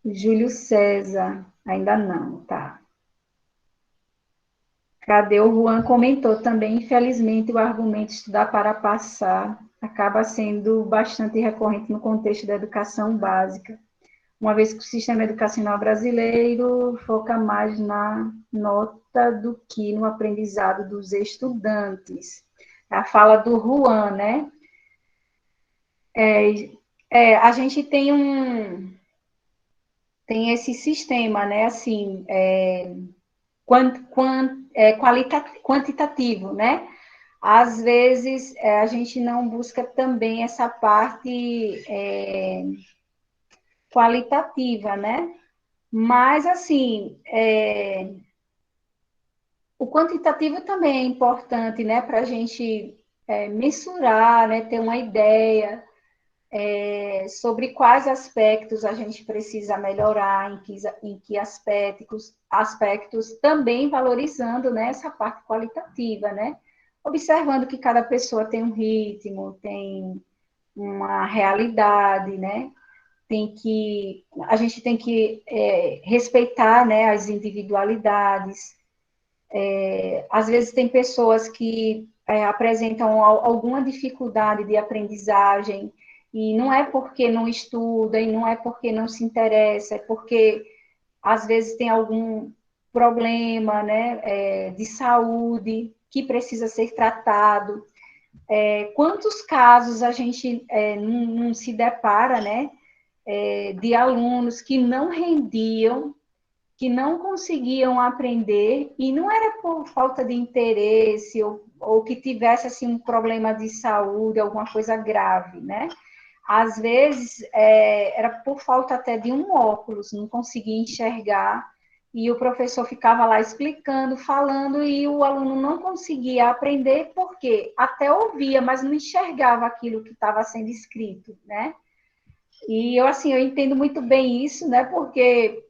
Speaker 1: Júlio César, ainda não, tá? Cadê? O Juan comentou também, infelizmente, o argumento estudar para passar acaba sendo bastante recorrente no contexto da educação básica, uma vez que o sistema educacional brasileiro foca mais na nota do que no aprendizado dos estudantes. A fala do Juan, né? A gente tem esse sistema, né? Assim, quantitativo, né? Às vezes a gente não busca também essa parte qualitativa, né? Mas assim, o quantitativo também é importante, né? Para a gente mensurar, né? Ter uma ideia sobre quais aspectos a gente precisa melhorar, em que aspectos também valorizando, né, essa parte qualitativa, né? Observando que cada pessoa tem um ritmo, tem uma realidade, né? A gente tem que respeitar, né, as individualidades. Às vezes tem pessoas que apresentam alguma dificuldade de aprendizagem, e não é porque não estuda, e não é porque não se interessa, é porque às vezes tem algum problema, né, de saúde que precisa ser tratado. Quantos casos a gente não se depara, né, de alunos que não rendiam, que não conseguiam aprender, e não era por falta de interesse, ou que tivesse assim, um problema de saúde, alguma coisa grave, né? Às vezes, era por falta até de um óculos, não conseguia enxergar, e o professor ficava lá explicando, falando, e o aluno não conseguia aprender, porque até ouvia, mas não enxergava aquilo que estava sendo escrito, né? E eu, assim, eu entendo muito bem isso, né? Porque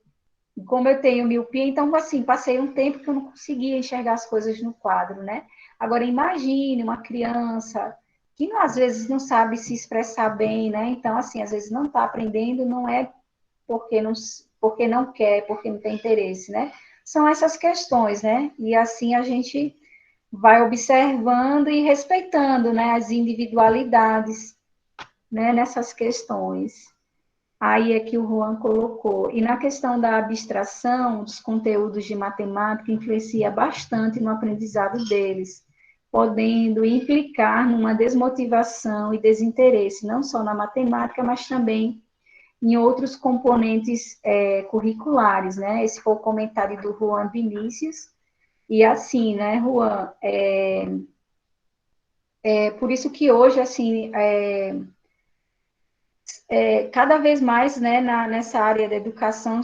Speaker 1: como eu tenho miopia, então, assim, passei um tempo que eu não conseguia enxergar as coisas no quadro, né? Agora, imagine uma criança que às vezes não sabe se expressar bem, né? Então, assim, às vezes não está aprendendo, não é porque não quer, porque não tem interesse, né? São essas questões, né? E assim a gente vai observando e respeitando, né, as individualidades, né, nessas questões. Aí é que o Juan colocou. E na questão da abstração dos conteúdos de matemática, influencia bastante no aprendizado deles, podendo implicar numa desmotivação e desinteresse, não só na matemática, mas também em outros componentes curriculares, né? Esse foi o comentário do Juan Vinícius. E assim, né, Juan, por isso que hoje, assim, cada vez mais, né, nessa área da educação,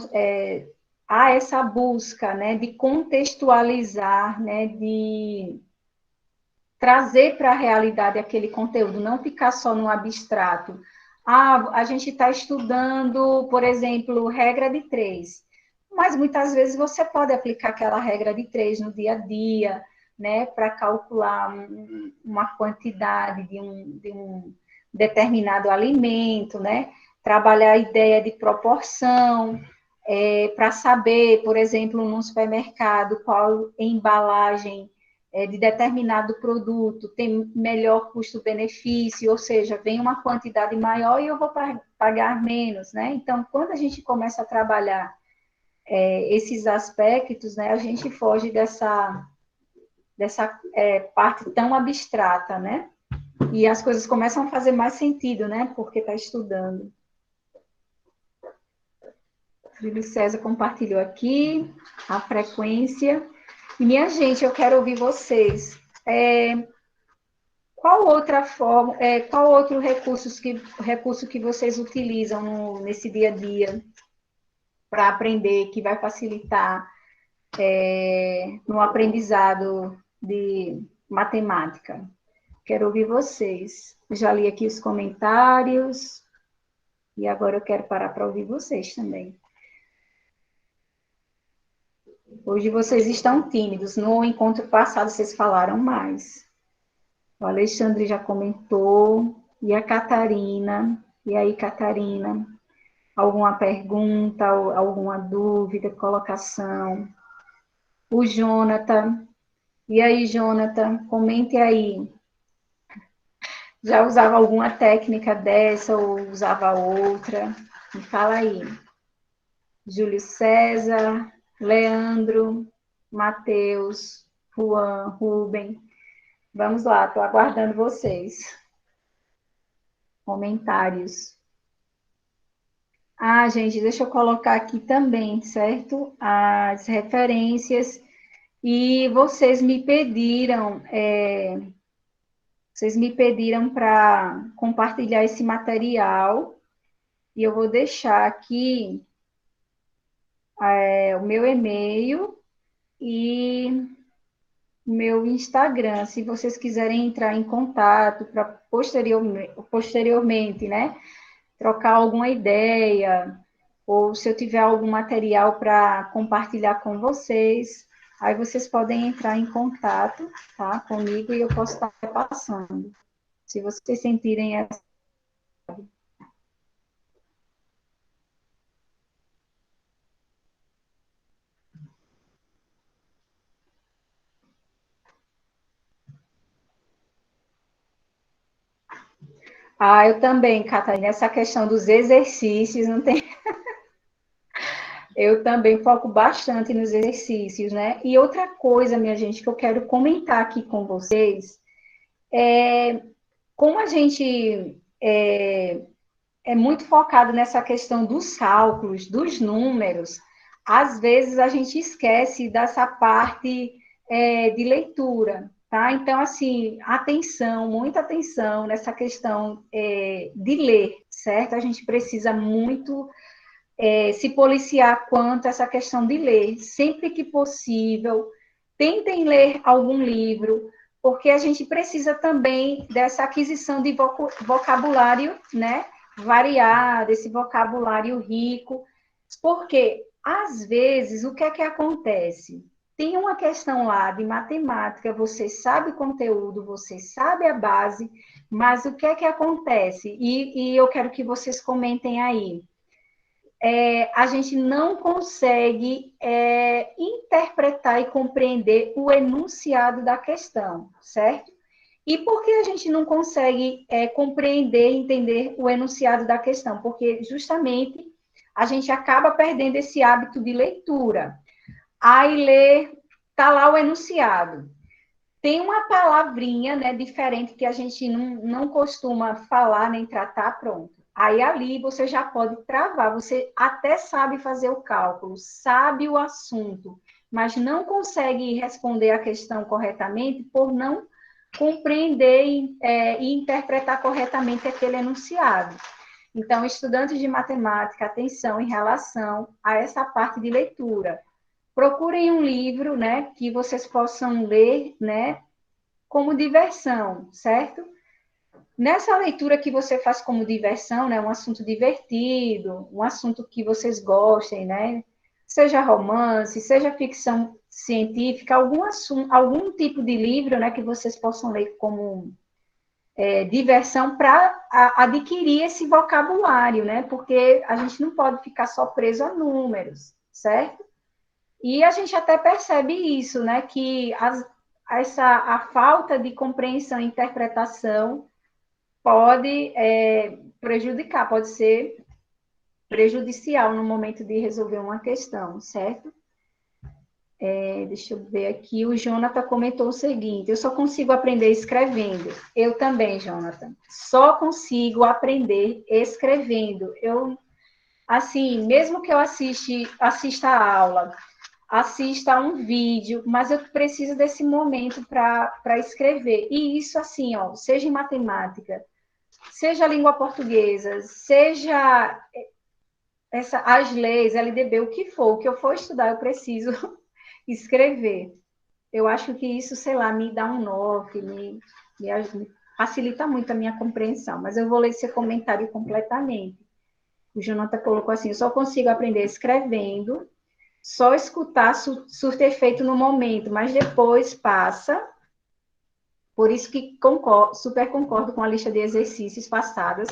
Speaker 1: há essa busca, né, de contextualizar, né, de trazer para a realidade aquele conteúdo, não ficar só no abstrato. A gente está estudando, por exemplo, regra de três, mas muitas vezes você pode aplicar aquela regra de três no dia a dia, né, para calcular uma quantidade de um determinado alimento, né, trabalhar a ideia de proporção, para saber, por exemplo, num supermercado, qual embalagem de determinado produto tem melhor custo-benefício, ou seja, vem uma quantidade maior e eu vou pagar menos, né? Então, quando a gente começa a trabalhar esses aspectos, né, a gente foge dessa parte tão abstrata, né? E as coisas começam a fazer mais sentido, né? Porque está estudando. Júlio César compartilhou aqui a frequência. E, minha gente, eu quero ouvir vocês. Qual outra forma, qual outro recurso que vocês utilizam nesse dia a dia para aprender, que vai facilitar no aprendizado de matemática? Quero ouvir vocês. Já li aqui os comentários e agora eu quero parar para ouvir vocês também. Hoje vocês estão tímidos. No encontro passado vocês falaram mais. O Alexandre já comentou. E a Catarina. E aí, Catarina? Alguma pergunta, alguma dúvida, colocação? O Jonathan. E aí, Jonathan, comente aí. Já usava alguma técnica dessa ou usava outra? Me fala aí. Júlio César, Leandro, Matheus, Juan, Rubem. Vamos lá, estou aguardando vocês. Comentários. Ah, gente, deixa eu colocar aqui também, certo? As referências. E vocês me pediram para compartilhar esse material. E eu vou deixar aqui o meu e-mail e o meu Instagram, se vocês quiserem entrar em contato para posteriormente, né, trocar alguma ideia, ou se eu tiver algum material para compartilhar com vocês, aí vocês podem entrar em contato, tá, comigo e eu posso estar passando. Se vocês sentirem essa. Ah, eu também, Catarina, essa questão dos exercícios, não tem. Eu também foco bastante nos exercícios, né? E outra coisa, minha gente, que eu quero comentar aqui com vocês, como a gente é muito focado nessa questão dos cálculos, dos números, às vezes a gente esquece dessa parte de leitura, tá? Então, assim, atenção, muita atenção nessa questão de ler, certo? A gente precisa muito se policiar quanto a essa questão de ler. Sempre que possível, tentem ler algum livro, porque a gente precisa também dessa aquisição de vocabulário, né? Variado, esse vocabulário rico, porque, às vezes, o que é que acontece? Tem uma questão lá de matemática, você sabe o conteúdo, você sabe a base, mas o que é que acontece? E eu quero que vocês comentem aí a gente não consegue interpretar e compreender o enunciado da questão, certo? E por que a gente não consegue compreender e entender o enunciado da questão? Porque justamente a gente acaba perdendo esse hábito de leitura. Aí lê, tá lá o enunciado. Tem uma palavrinha, né, diferente que a gente não costuma falar nem tratar, pronto. Aí ali você já pode travar, você até sabe fazer o cálculo, sabe o assunto, mas não consegue responder a questão corretamente por não compreender e interpretar corretamente aquele enunciado. Então, estudantes de matemática, atenção em relação a essa parte de leitura. Procurem um livro, né, que vocês possam ler, né, como diversão, certo? Nessa leitura que você faz como diversão, né, um assunto divertido, um assunto que vocês gostem, né, seja romance, seja ficção científica, algum tipo de livro, né, que vocês possam ler como diversão para adquirir esse vocabulário, né, porque a gente não pode ficar só preso a números, certo? E a gente até percebe isso, né, que a falta de compreensão e interpretação pode prejudicar, pode ser prejudicial no momento de resolver uma questão, certo? Deixa eu ver aqui, o Jonathan comentou o seguinte, eu só consigo aprender escrevendo. Eu também, Jonathan, só consigo aprender escrevendo. Assim, mesmo que eu assista a aula, assista a um vídeo, mas eu preciso desse momento para escrever. E isso, assim, ó, seja em matemática, seja a língua portuguesa, seja as leis, LDB, o que for, o que eu for estudar, eu preciso escrever. Eu acho que isso, sei lá, me dá um norte, me facilita muito a minha compreensão, mas eu vou ler esse comentário completamente. O Jonathan colocou assim, eu só consigo aprender escrevendo, só escutar surte efeito no momento, mas depois passa. Por isso que super concordo com a lista de exercícios passadas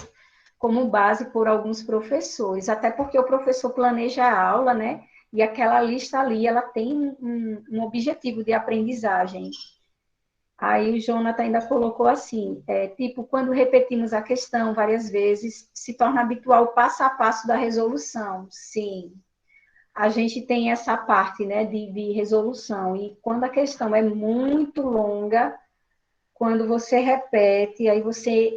Speaker 1: como base por alguns professores, até porque o professor planeja a aula, né? E aquela lista ali, ela tem um objetivo de aprendizagem. Aí o Jonathan ainda colocou assim, tipo, quando repetimos a questão várias vezes, se torna habitual o passo a passo da resolução. Sim, a gente tem essa parte, né, de resolução. E quando a questão é muito longa, quando você repete, aí você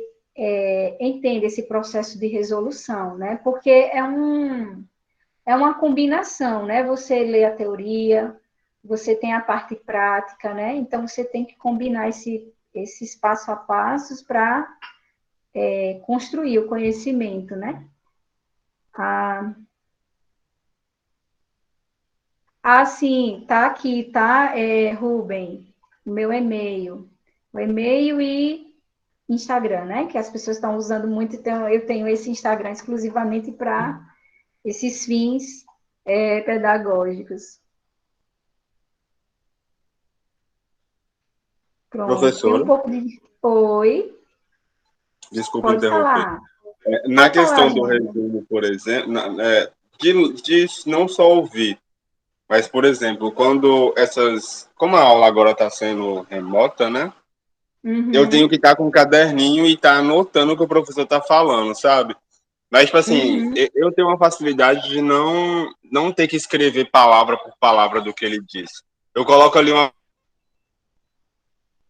Speaker 1: entende esse processo de resolução, né? Porque é uma combinação, né? Você lê a teoria, você tem a parte prática, né? Então, você tem que combinar esses passo a passos para construir o conhecimento, né? Ah, sim, tá aqui, tá, Rubem? O meu e-mail. O e-mail e Instagram, né? Que as pessoas estão usando muito, então eu tenho esse Instagram exclusivamente para esses fins pedagógicos. Pronto, tem um
Speaker 3: Professora,
Speaker 1: pouco de. Oi,
Speaker 3: desculpa
Speaker 1: pode
Speaker 3: interromper.
Speaker 1: falar.
Speaker 3: Na
Speaker 1: Pode falar,
Speaker 3: questão do
Speaker 1: Júnior.
Speaker 3: resumo, por exemplo, de não só ouvir, mas, por exemplo, como a aula agora está sendo remota, né? Eu tenho que
Speaker 1: Uhum,
Speaker 3: estar com um caderninho e estar anotando o que o professor está falando, sabe? Mas, tipo assim,
Speaker 1: uhum,
Speaker 3: eu tenho uma facilidade de não ter que escrever palavra por palavra do que ele disse. Eu coloco ali uma.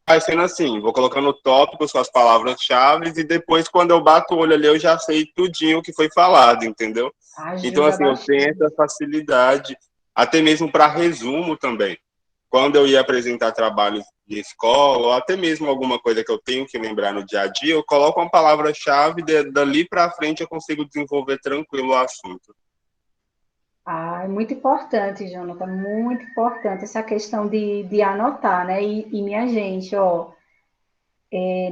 Speaker 3: Vai sendo assim, vou colocando tópicos com as palavras-chave e depois, quando eu bato o olho ali, eu já sei tudinho o que foi falado, entendeu? Então,
Speaker 1: ajuda
Speaker 3: assim, eu tenho essa
Speaker 1: bastante.
Speaker 3: facilidade, até mesmo para resumo também. Quando eu ia apresentar trabalhos de escola, ou até mesmo alguma coisa que eu tenho que lembrar no dia a dia, eu coloco uma palavra-chave, dali para frente eu consigo desenvolver tranquilo o assunto.
Speaker 1: Ah, é muito importante, Jonathan, muito importante essa questão de anotar, né? E minha gente, ó,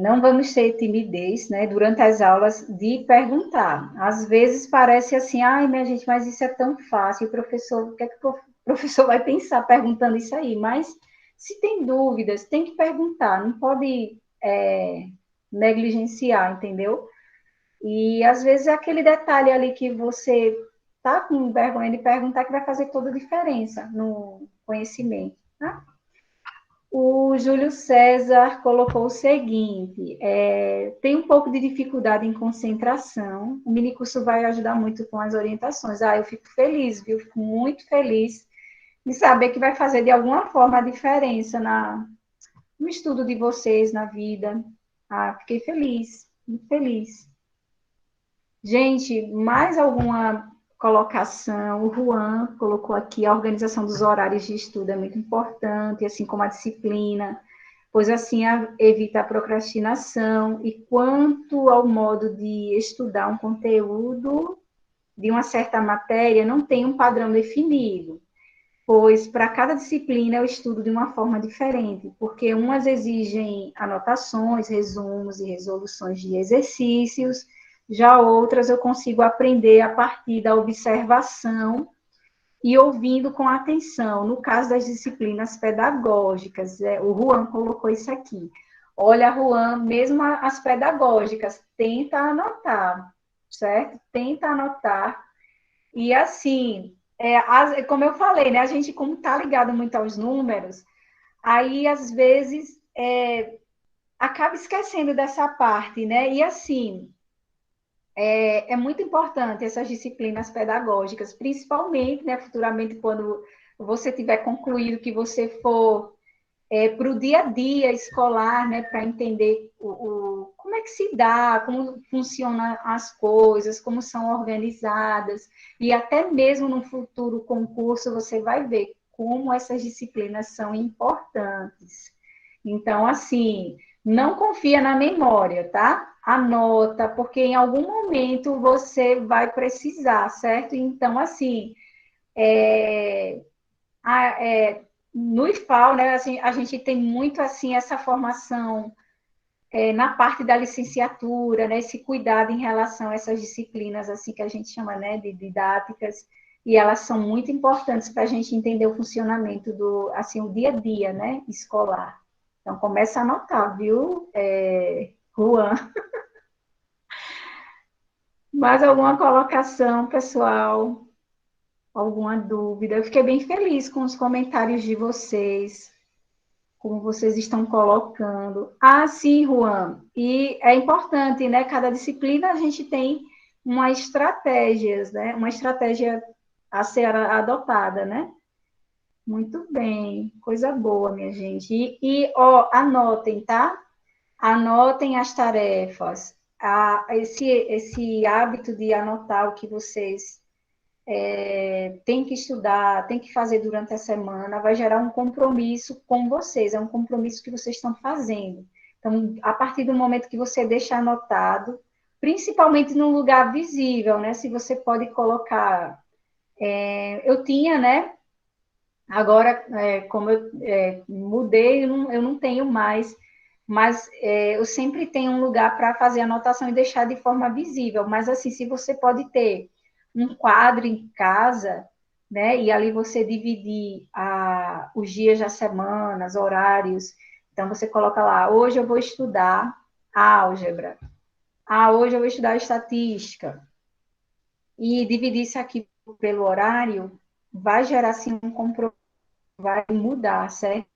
Speaker 1: não vamos ter timidez, né, durante as aulas de perguntar. Às vezes parece assim, ai, minha gente, mas isso é tão fácil, o professor, o que é que o professor vai pensar perguntando isso aí? Mas se tem dúvidas, tem que perguntar, não pode negligenciar, entendeu? E às vezes é aquele detalhe ali que você tá com vergonha de perguntar que vai fazer toda a diferença no conhecimento, tá? O Júlio César colocou o seguinte: tem um pouco de dificuldade em concentração. O minicurso vai ajudar muito com as orientações. Ah, eu fico feliz, viu? Fico muito feliz de saber que vai fazer de alguma forma a diferença no estudo de vocês, na vida. Ah, fiquei feliz, muito feliz. Gente, mais alguma colocação? O Juan colocou aqui a organização dos horários de estudo é muito importante, assim como a disciplina, pois assim evita a procrastinação. E quanto ao modo de estudar um conteúdo de uma certa matéria, não tem um padrão definido, pois para cada disciplina eu estudo de uma forma diferente, porque umas exigem anotações, resumos e resoluções de exercícios, já outras eu consigo aprender a partir da observação e ouvindo com atenção, no caso das disciplinas pedagógicas. O Juan colocou isso aqui. Olha, Juan, mesmo as pedagógicas, tenta anotar, certo? Tenta anotar. E assim, como eu falei, né? A gente, como está ligado muito aos números, aí às vezes acaba esquecendo dessa parte, né? E assim, é muito importante essas disciplinas pedagógicas, principalmente, né, futuramente, quando você tiver concluído que você for para o dia a dia escolar, né, para entender como é que se dá, como funcionam as coisas, como são organizadas, e até mesmo no futuro concurso você vai ver como essas disciplinas são importantes. Então, assim, não confia na memória, tá? Anota, porque em algum momento você vai precisar, certo? Então, assim, é, no IFAL, né, assim, a gente tem muito assim essa formação na parte da licenciatura, né, esse cuidado em relação a essas disciplinas assim que a gente chama, né, de didáticas, e elas são muito importantes para a gente entender o funcionamento do assim o dia a dia, né, escolar. Então começa a anotar, viu, Juan? Mais alguma colocação, pessoal? alguma dúvida. Eu fiquei bem feliz com os comentários de vocês, como vocês estão colocando. Ah, sim, Juan, e é importante, né? Cada disciplina a gente tem uma estratégia, né? Uma estratégia a ser adotada, né? Muito bem, coisa boa, minha gente. Ó, anotem, tá? Anotem as tarefas. Esse hábito de anotar o que vocês têm que estudar, têm que fazer durante a semana, vai gerar um compromisso com vocês, é um compromisso que vocês estão fazendo. Então, a partir do momento que você deixa anotado, principalmente num lugar visível, né? Se você pode colocar. Eu tinha, né? Agora, como eu mudei, eu não tenho mais, mas eu sempre tenho um lugar para fazer anotação e deixar de forma visível. Mas, assim, se você pode ter um quadro em casa, né, e ali você dividir os dias da semana, os horários, então você coloca lá, hoje eu vou estudar álgebra, hoje eu vou estudar estatística, e dividir isso aqui pelo horário, vai gerar, assim, um compromisso, vai mudar, certo?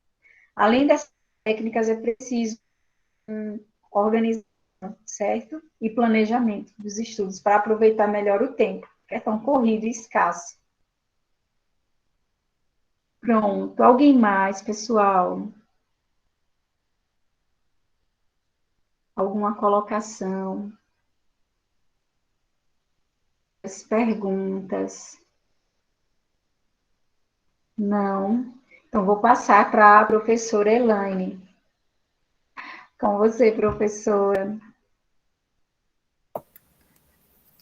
Speaker 1: Além dessas técnicas, é preciso organização, certo? E planejamento dos estudos, para aproveitar melhor o tempo, que é tão corrido e escasso. Pronto. Alguém mais, pessoal? Alguma colocação? As perguntas? Não? Então, vou passar para a professora Elaine. Com você, professora.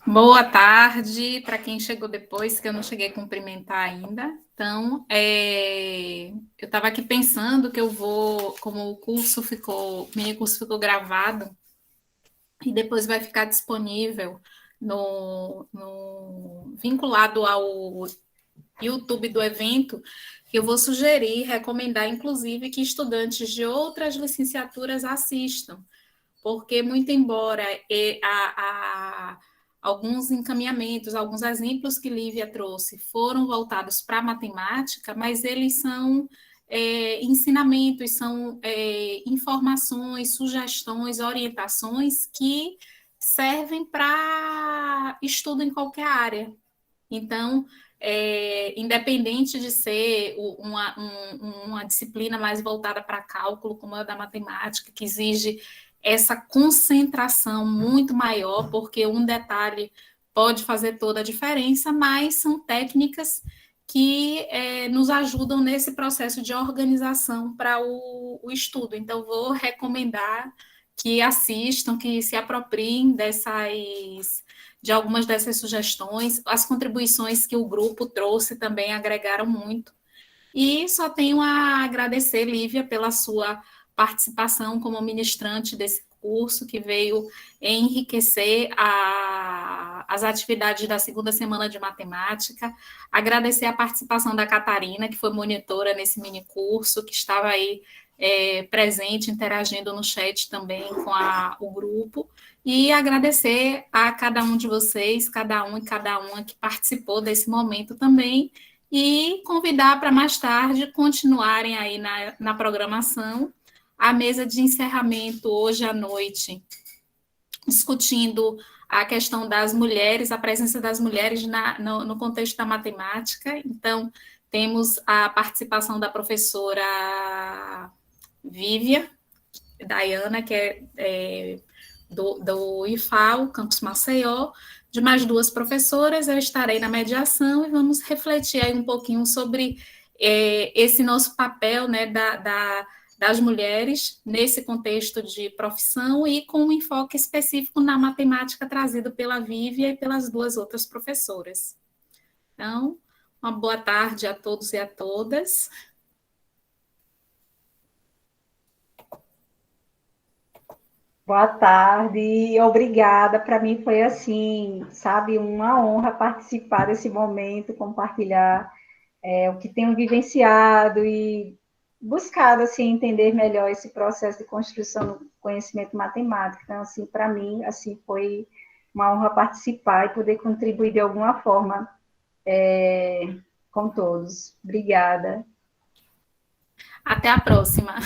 Speaker 4: Boa tarde para quem chegou depois, que eu não cheguei a cumprimentar ainda. Então, eu estava aqui pensando que eu vou, como o mini curso ficou gravado, e depois vai ficar disponível vinculado ao YouTube do evento, que eu vou sugerir, recomendar, inclusive, que estudantes de outras licenciaturas assistam, porque, muito embora alguns encaminhamentos, alguns exemplos que Lívia trouxe foram voltados para a matemática, mas eles são ensinamentos, são informações, sugestões, orientações que servem para estudo em qualquer área. Então, independente de ser uma disciplina mais voltada para cálculo, como a da matemática, que exige essa concentração muito maior, porque um detalhe pode fazer toda a diferença, mas são técnicas que nos ajudam nesse processo de organização para o estudo. Então, vou recomendar que assistam, que se apropriem de algumas dessas sugestões. As contribuições que o grupo trouxe também agregaram muito. E só tenho a agradecer, Lívia, pela sua participação como ministrante desse curso, que veio enriquecer as atividades da segunda semana de matemática. Agradecer a participação da Catarina, que foi monitora nesse mini curso, que estava aí presente, interagindo no chat também com o grupo. E agradecer a cada um de vocês, cada um e cada uma que participou desse momento também, e convidar para mais tarde continuarem aí na programação. A mesa de encerramento hoje à noite, discutindo a questão das mulheres, a presença das mulheres no contexto da matemática. Então, temos a participação da professora Vívia Dayana, que é do IFAO, Campus Maceió, de mais duas professoras. Eu estarei na mediação e vamos refletir aí um pouquinho sobre esse nosso papel, né, das mulheres nesse contexto de profissão, e com um enfoque específico na matemática trazido pela Vívia e pelas duas outras professoras. Então, uma boa tarde a todos e a todas.
Speaker 1: Boa tarde, obrigada. Para mim foi assim, sabe, uma honra participar desse momento, compartilhar o que tenho vivenciado e buscado assim entender melhor esse processo de construção do conhecimento matemático. Então, assim, para mim, assim, foi uma honra participar e poder contribuir de alguma forma com todos. Obrigada.
Speaker 4: Até a próxima.